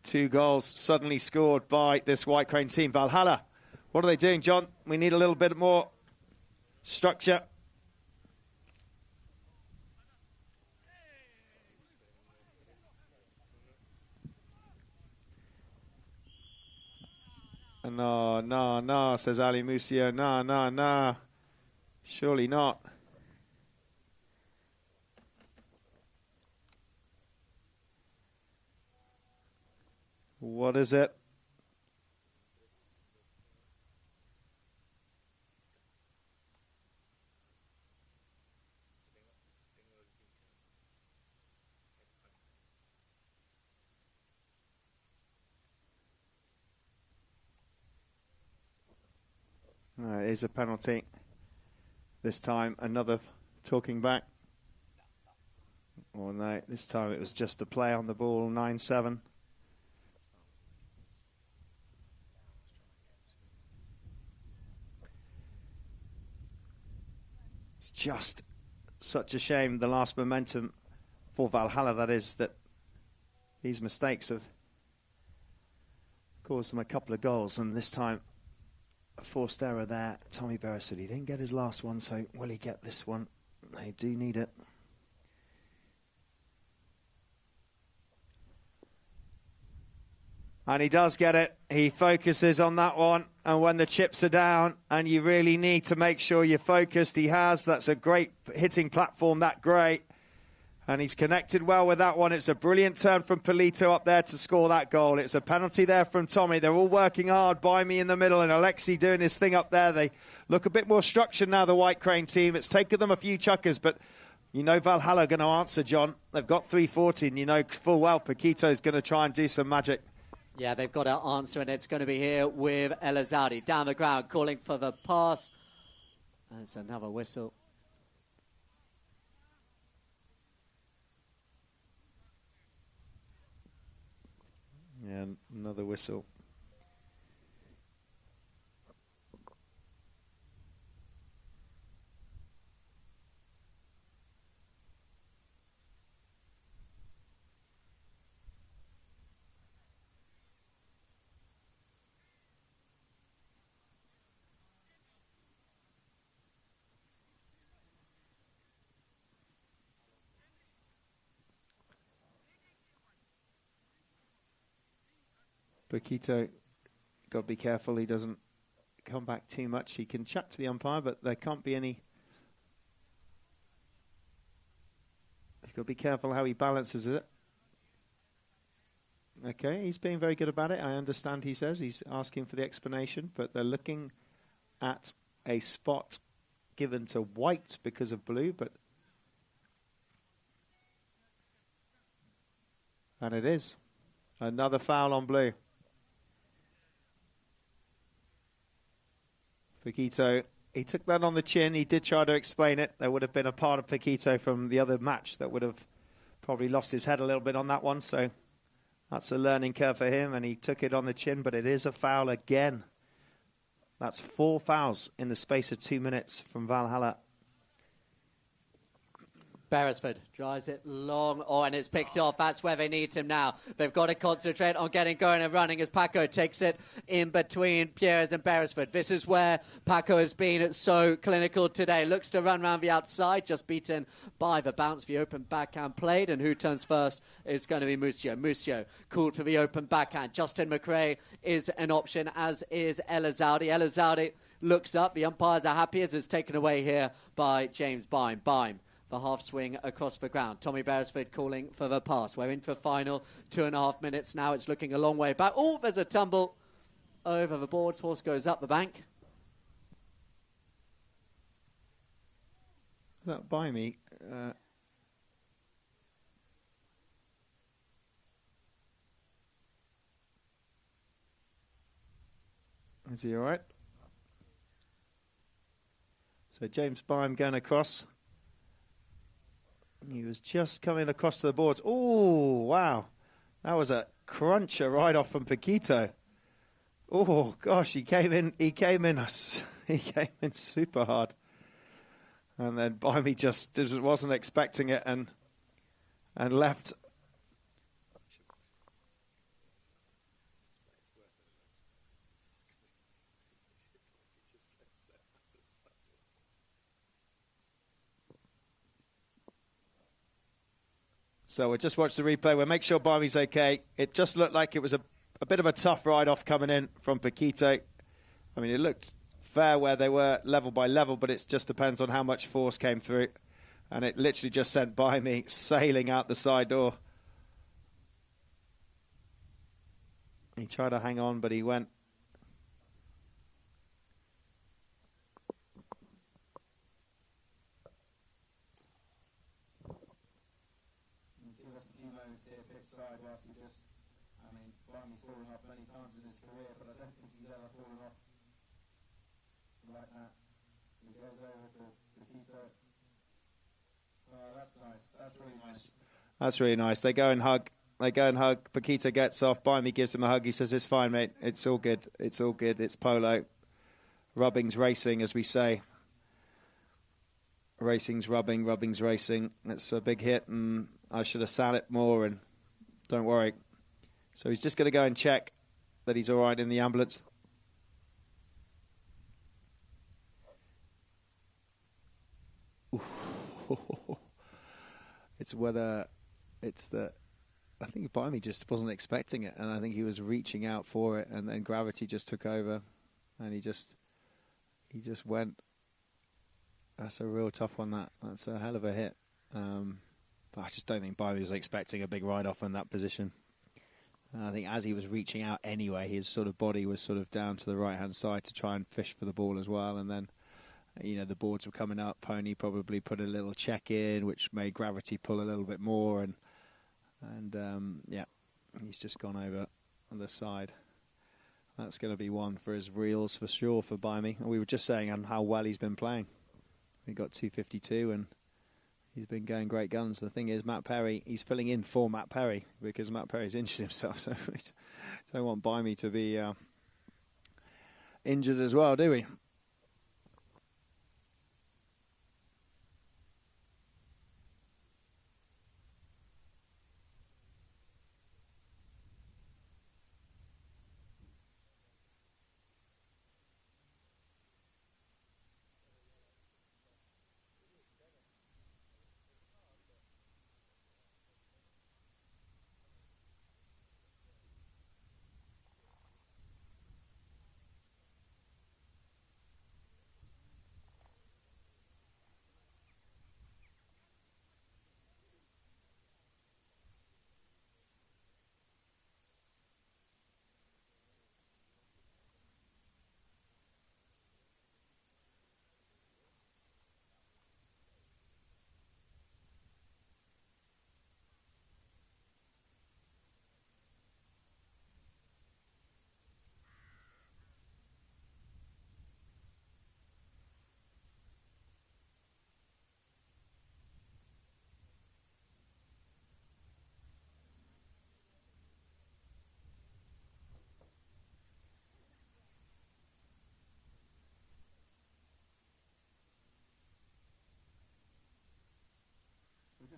2 goals suddenly scored by this White Crane team. Valhalla, what are they doing, John? We need a little bit more structure. No, says Ali Mucio. No. Surely not. What is it? It is a penalty. This time, another talking back. Oh no, this time it was just a play on the ball, 9-7. It's just such a shame, the last momentum for Valhalla, that is, that these mistakes have caused them a couple of goals, and this time a forced error there. Tommy Beresford, he didn't get his last one, so will he get this one? They do need it. And he does get it. He focuses on that one. And when the chips are down and you really need to make sure you're focused, he has. That's a great hitting platform, that great. And he's connected well with that one. It's a brilliant turn from Polito up there to score that goal. It's a penalty there from Tommy. They're all working hard. Baimi in the middle and Alexei doing his thing up there. They look a bit more structured now, the White Crane team. It's taken them a few chukkers, but you know Valhalla are going to answer, John. They've got 340, and you know full well Paquito's going to try and do some magic. Yeah, they've got an answer, and it's going to be here with El Azadi down the ground, calling for the pass. And it's another whistle. Yeah, another whistle. Paquito, got to be careful he doesn't come back too much. He can chat to the umpire, but there can't be any... He's got to be careful how he balances it. Okay, he's being very good about it. I understand, he says. He's asking for the explanation, but they're looking at a spot given to white because of blue, but... And it is. Another foul on blue. Paquito, he took that on the chin. He did try to explain it. There would have been a part of Paquito from the other match that would have probably lost his head a little bit on that one, so... That's a learning curve for him, and he took it on the chin, but it is a foul again. That's 4 fouls in the space of 2 minutes from Valhalla. Beresford drives it long. Oh, and it's picked off. That's where they need him now. They've got to concentrate on getting going and running as Paco takes it in between Pierres and Beresford. This is where Paco has been so clinical today. Looks to run around the outside, just beaten by the bounce. The open backhand played, and who turns first is going to be Mucio. Mucio called for the open backhand. Justin McRae is an option, as is Elizoudi. Elizoudi looks up. The umpires are happy as it's taken away here by James Bime. Bime. The half swing across the ground. Tommy Beresford calling for the pass. We're into the final 2.5 minutes now. It's looking a long way back. Oh, there's a tumble over the boards. Horse goes up the bank. That by me. Is he all right? So James Bime going across. He was just coming across to the boards. Oh, wow. That was a cruncher right off from Paquito. Oh, gosh, he came in super hard. And then Bimey just wasn't expecting it and left. So we'll just watch the replay. We'll make sure Bimey's okay. It just looked like it was a bit of a tough ride-off coming in from Paquito. I mean, it looked fair where they were level by level, but it just depends on how much force came through. And it literally just sent Bimey sailing out the side door. He tried to hang on, but he went. Bimey's fallen off many times in his career, but I don't think he's ever fallen off like that. He goes over to Paquito. Oh, that's nice. That's really nice. That's really nice. They go and hug. Paquito gets off. Bimey gives him a hug. He says, "It's fine, mate. It's all good. It's all good. It's polo. Rubbing's racing, as we say. Racing's rubbing. Rubbing's racing. It's a big hit, and I should have sat it more, and don't worry." So he's just going to go and check that he's all right in the ambulance. It's whether it's the... I think Bimey just wasn't expecting it, and I think he was reaching out for it, and then gravity just took over, and he just went. That's a real tough one, that. That's a hell of a hit. But I just don't think Bimey was expecting a big ride-off in that position. I think as he was reaching out anyway, his sort of body was sort of down to the right-hand side to try and fish for the ball as well. And then, you know, the boards were coming up. Pony probably put a little check in, which made gravity pull a little bit more. And yeah, he's just gone over on the side. That's going to be one for his reels for sure for Bimey. And we were just saying how well he's been playing. He got 252 and he's been going great guns. The thing is, Matt Perry, he's filling in for Matt Perry because Matt Perry's injured himself. So we don't want Bimey to be injured as well, do we?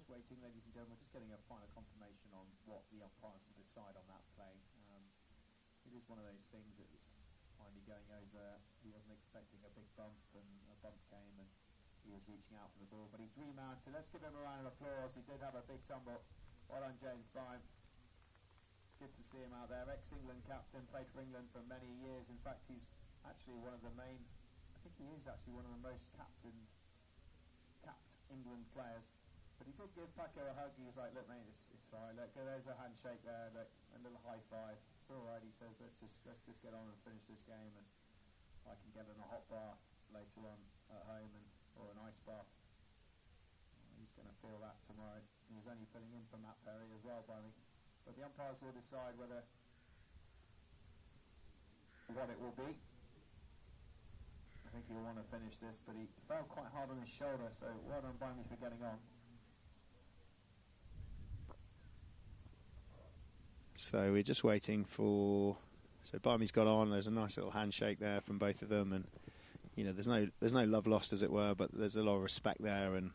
waiting, ladies and gentlemen, just getting a final confirmation on what the umpires will decide on that play. It is one of those things that was finally going over. He wasn't expecting a big bump, and a bump came, and he was reaching out for the ball, but he's remounted. Let's give him a round of applause. He did have a big tumble. Well done, James Byrne. Good to see him out there. Ex-England captain, played for England for many years. In fact, he's actually one of the main, I think he is actually one of the most capped England players. But he did give Paco a hug. He was like, look, mate, it's fine. Look, there's a handshake there. Look, a little high five. It's all right, he says. Let's just get on and finish this game, and I can get in a hot bath later on at home, or an ice bath. He's going to feel that tomorrow. He was only filling in for Matt Perry as well, by me. But the umpires will decide what it will be. I think he'll want to finish this, but he fell quite hard on his shoulder, so well done by me for getting on. So we're just waiting for. So Barmy's got on. There's a nice little handshake there from both of them, and there's no love lost, as it were, but there's a lot of respect there, and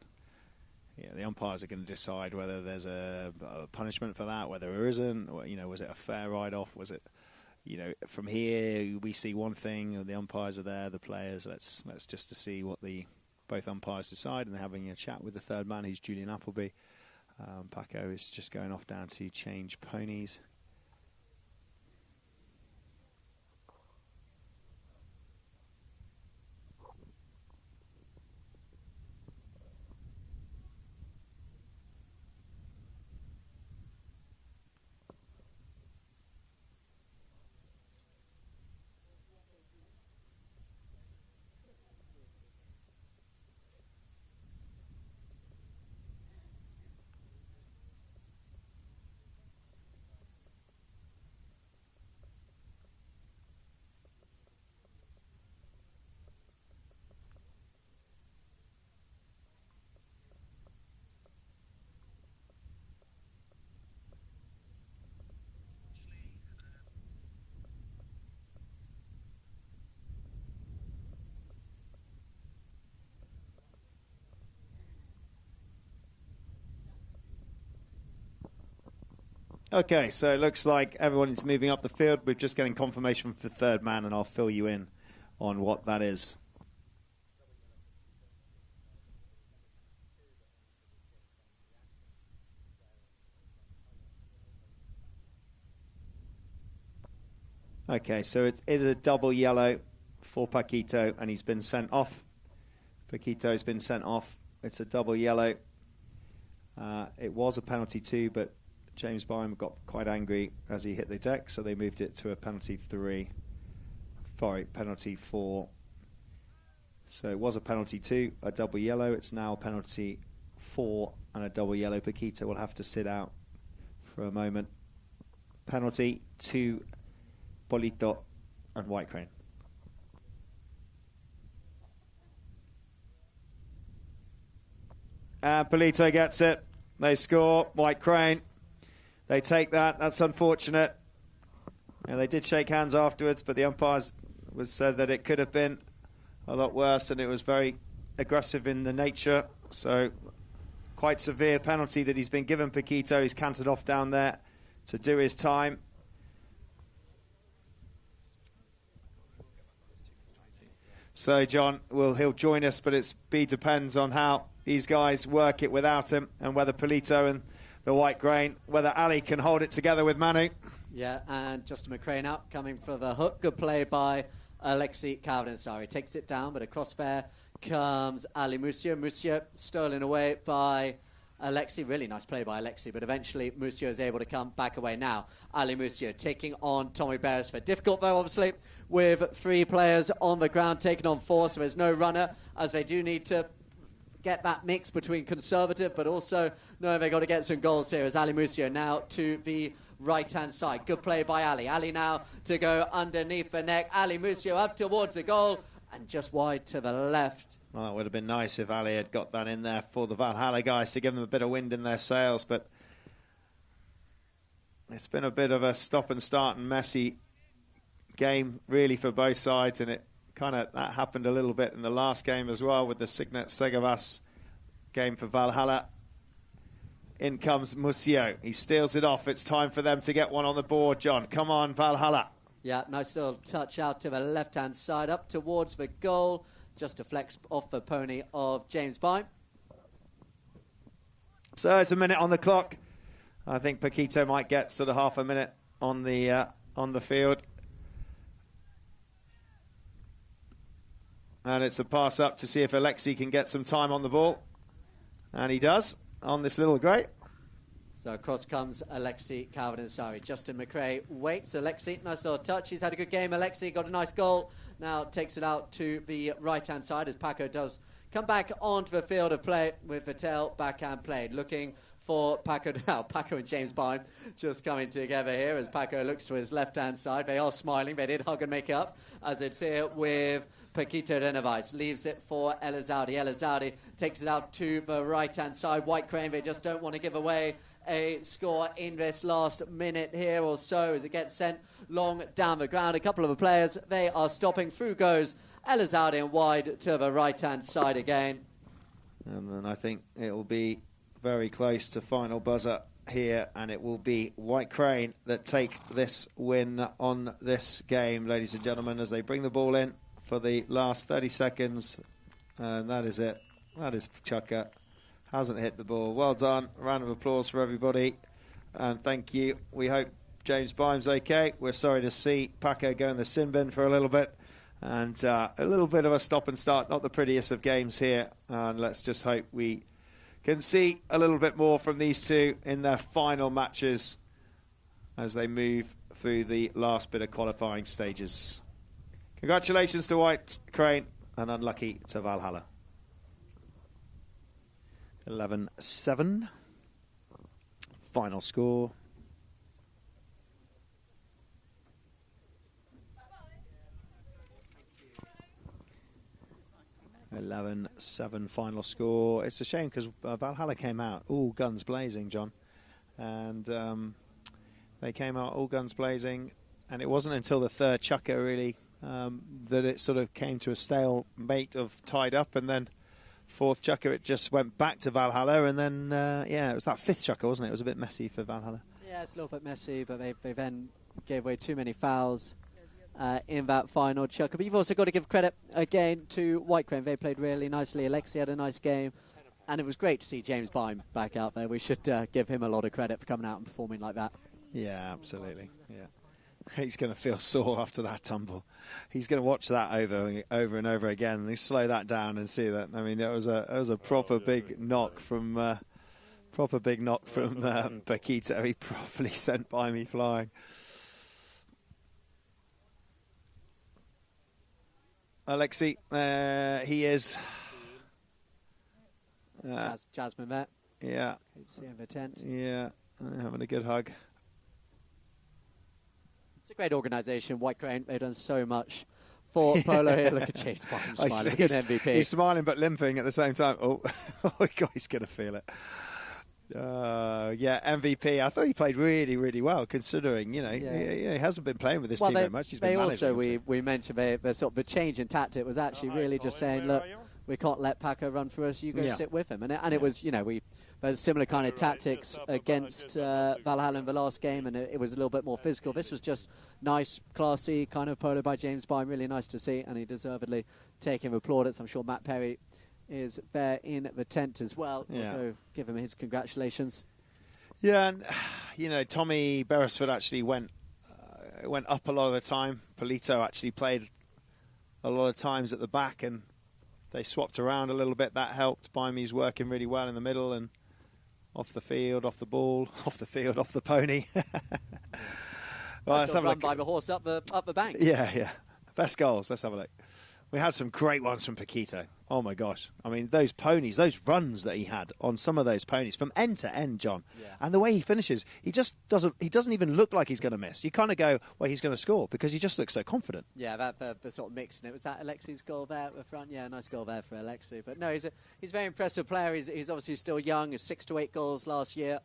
the umpires are going to decide whether there's a punishment for that, whether there isn't. Or, was it a fair ride-off? Was it, from here we see one thing, the umpires are there, the players. Let's just to see what both umpires decide, and they're having a chat with the third man, who's Julian Appleby. Paco is just going off down to change ponies. Okay, so it looks like everyone is moving up the field. We're just getting confirmation for third man, and I'll fill you in on what that is. Okay, so it is a double yellow for Paquito, and he's been sent off. Paquito's been sent off. It's a double yellow. It was a penalty too, but James Byrne got quite angry as he hit the deck, so they moved it to a penalty 4. So it was a penalty 2, a double yellow. It's now a penalty 4 and a double yellow. Paquito will have to sit out for a moment. Penalty to Polito and White Crane. And Polito gets it. They score. White Crane. They take that. That's unfortunate. And they did shake hands afterwards, but the umpires said that it could have been a lot worse, and it was very aggressive in the nature. So quite severe penalty that he's been given. Paquito, he's cantered off down there to do his time. So John, he'll join us, but it depends on how these guys work it without him, and whether Polito and the White Grain, whether Ali can hold it together with Manu. Yeah, and Justin McCrane out, coming for the hook. Good play by Alexi Cowdray. Takes it down, but across fair comes Ali Monsieur. Monsieur stolen away by Alexi. Really nice play by Alexi, but eventually Monsieur is able to come back away now. Ali Monsieur taking on Tommy Beresford. Difficult, though, obviously, with 3 players on the ground, taking on 4, so there's no runner, as they do need to get that mix between conservative, but also knowing they've got to get some goals here, as Ali Musio now to the right-hand side. Good play by Ali. Ali now to go underneath the neck. Ali Musio up towards the goal and just wide to the left. Well, that would have been nice if Ali had got that in there for the Valhalla guys to give them a bit of wind in their sails, but it's been a bit of a stop-and-start and messy game, really, for both sides, and that happened a little bit in the last game as well with the Signet Segavas game for Valhalla. In comes Musio. He steals it off. It's time for them to get one on the board, John. Come on, Valhalla. Yeah, nice little touch out to the left-hand side, up towards the goal, just to flex off the pony of James Bime. So it's a minute on the clock. I think Paquito might get sort of half a minute on the field. And it's a pass up to see if Alexi can get some time on the ball. And he does on this little grey. So across comes Alexi Calvin-Ansari. Justin McRae waits. Alexi, nice little touch. He's had a good game. Alexi got a nice goal. Now takes it out to the right-hand side as Paco does come back onto the field of play with Vittel backhand played. Looking for Paco now. Paco and James Bime just coming together here as Paco looks to his left-hand side. They are smiling. They did hug and make up as it's here with Paquito Renovais. Leaves it for Elizoudi. Elizoudi takes it out to the right-hand side. White Crane, they just don't want to give away a score in this last minute here or so as it gets sent long down the ground. A couple of the players, they are stopping. Through goes Elizoudi and wide to the right-hand side again. And then I think it will be very close to final buzzer here, and it will be White Crane that take this win on this game, ladies and gentlemen, as they bring the ball in for the last 30 seconds. And that is it. That is Chucker. Hasn't hit the ball. Well done. A round of applause for everybody. And thank you. We hope James Bime's okay. We're sorry to see Paco go in the sin bin for a little bit. And a little bit of a stop and start. Not the prettiest of games here. And let's just hope we can see a little bit more from these two in their final matches as they move through the last bit of qualifying stages. Congratulations to White Crane and unlucky to Valhalla. 11-7. Final score. (11-7) final score. It's a shame because Valhalla came out all guns blazing, John, and they came out all guns blazing, and it wasn't until the third chukker really that it sort of came to a stalemate of tied up, and then fourth chukker it just went back to Valhalla, and then yeah, it was that fifth chukker, wasn't it? It was a bit messy for Valhalla. Yeah, it's a little bit messy, but they then gave away too many fouls in that final chukker. But you've also got to give credit again to White Crane. They played really nicely. Alexi had a nice game, and it was great to see James Bime back out there. We should give him a lot of credit for coming out and performing like that. Yeah, absolutely. Yeah. He's going to feel sore after that tumble. He's going to watch that over and over again, and he slow that down and see that. I mean, it was a proper big knock from Paquito. He properly sent by me flying. Alexi, he is. Jasmine there. Yeah. Good to see him in the tent. Yeah, having a good hug. It's a great organisation, White Crane. They've done so much for Polo here. Look at Chase Bottom smiling. Look at MVP. He's smiling but limping at the same time. Oh, oh God, he's going to feel it. Yeah, MVP. I thought he played really, really well, considering, he hasn't been playing with this team very much. He's been managing. We mentioned the sort of the change in tactic was actually really just saying, look, we can't let Paco run through us. You go sit with him. And it was, there's similar kind of tactics against Valhalla in the last game, and it was a little bit more physical. This was just nice, classy kind of polo by James Bime. Really nice to see, and he deservedly taking the plaudits. I'm sure Matt Perry is there in the tent as well. Yeah. So give him his congratulations. Yeah, and Tommy Beresford actually went up a lot of the time. Polito actually played a lot of times at the back, and they swapped around a little bit. That helped. Bimey's working really well in the middle and off the field, off the ball, off the field, off the pony. Well, let's have a look. By the horse up the bank. Yeah. Best goals. Let's have a look. We had some great ones from Paquito. Oh my gosh! I mean, those ponies, those runs that he had on some of those ponies from end to end, John. Yeah. And the way he finishes, he just doesn't. He doesn't even look like he's going to miss. You kind of go, well, he's going to score because he just looks so confident. Yeah, that the sort of mix, and it was that Alexi's goal there at the front. Yeah, nice goal there for Alexi. But no, he's a very impressive player. He's obviously still young. He's 6 to 8 goals last year,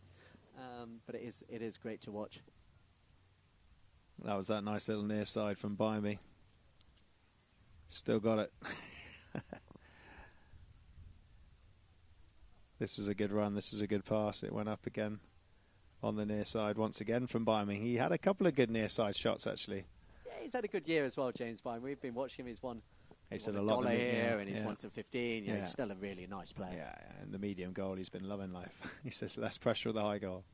but it is great to watch. That was that nice little near side from Bimey. Still got it. This is a good run. This is a good pass. It went up again on the near side once again from Byman. He had a couple of good near side shots, actually. Yeah, he's had a good year as well, James Byman. We've been watching him. He's won a lot lot here, and he's won some 15. Yeah, he's still a really nice player. Yeah, and the medium goal, he's been loving life. He says less pressure with the high goal.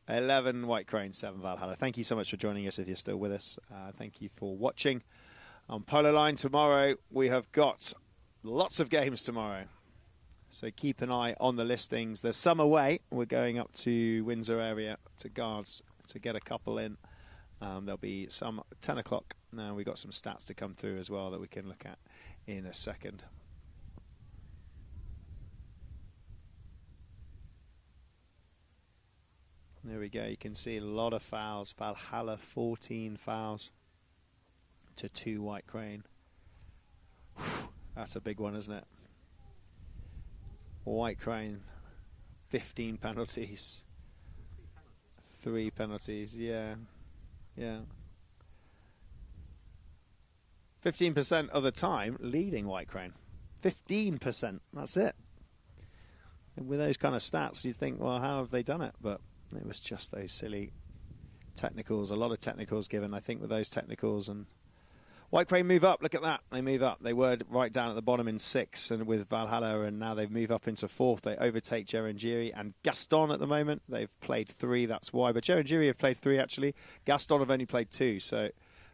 11 White Crane, 7 Valhalla. Thank you so much for joining us if you're still with us. Thank you for watching. On Polo Line tomorrow, we have got lots of games tomorrow. So keep an eye on the listings. There's some away. We're going up to Windsor area to Guards to get a couple in. There'll be some 10 o'clock. Now we've got some stats to come through as well that we can look at in a second. There we go. You can see a lot of fouls. Valhalla, 14 fouls to 2 White Crane. Whew, that's a big one, isn't it? White Crane, 15 penalties. 3 penalties, yeah. 15% of the time leading White Crane. 15%, that's it. And with those kind of stats, you'd think, well, how have they done it? But it was just those silly technicals, a lot of technicals given, I think, with those technicals. And White Crane move up, look at that. They move up. They were right down at the bottom in 6th and with Valhalla, and now they've moved up into 4th. They overtake Gerangiri and Gaston at the moment. They've played 3, that's why. But Gerangiri have played 3, actually. Gaston have only played 2, so it'll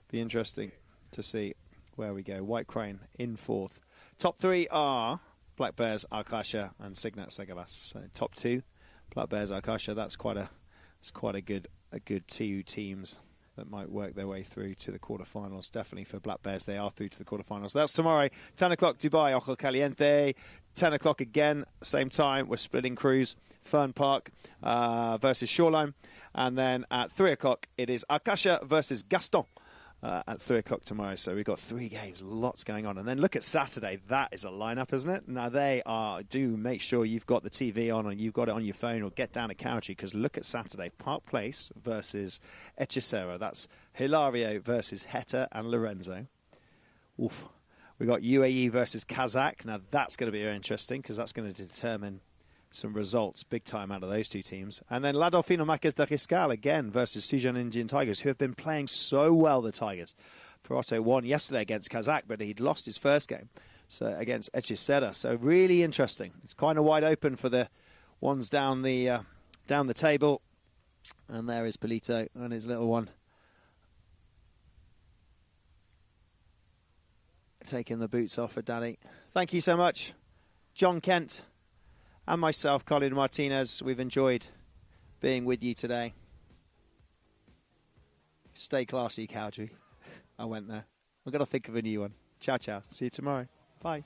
be interesting to see where we go. White Crane in 4th. Top 3 are Black Bears, Arkasha, and Signet Segavas. So top 2, Black Bears, Arkasha. That's quite a good 2 teams that might work their way through to the quarterfinals. Definitely for Black Bears, they are through to the quarterfinals. That's tomorrow, 10 o'clock, Dubai, Ojo Caliente. 10 o'clock again, same time. We're splitting crews. Fern Park versus Shoreline. And then at 3 o'clock, it is Arkasha versus Gaston. At 3 o'clock tomorrow. So we've got 3 games, lots going on. And then look at Saturday. That is a lineup, isn't it? Now do make sure you've got the TV on and you've got it on your phone, or get down to Cowdray, because look at Saturday. Park Place versus Hechicero. That's Hilario versus Heta and Lorenzo. Oof. We've got UAE versus Kazakh. Now that's going to be very interesting, because that's going to determine some results big time out of those 2 teams. And then La Dolphino Marques de Riscal again versus Sijan Indian Tigers, who have been playing so well, the Tigers. Peroto won yesterday against Kazakh, but he'd lost his first game against Hechicera. So really interesting. It's kind of wide open for the ones down the table. And there is Polito and his little one taking the boots off for Daddy. Thank you so much, John Kent. And myself, Colin Martinez. We've enjoyed being with you today. Stay classy, Cowdray. I went there. We've got to think of a new one. Ciao, ciao. See you tomorrow. Bye.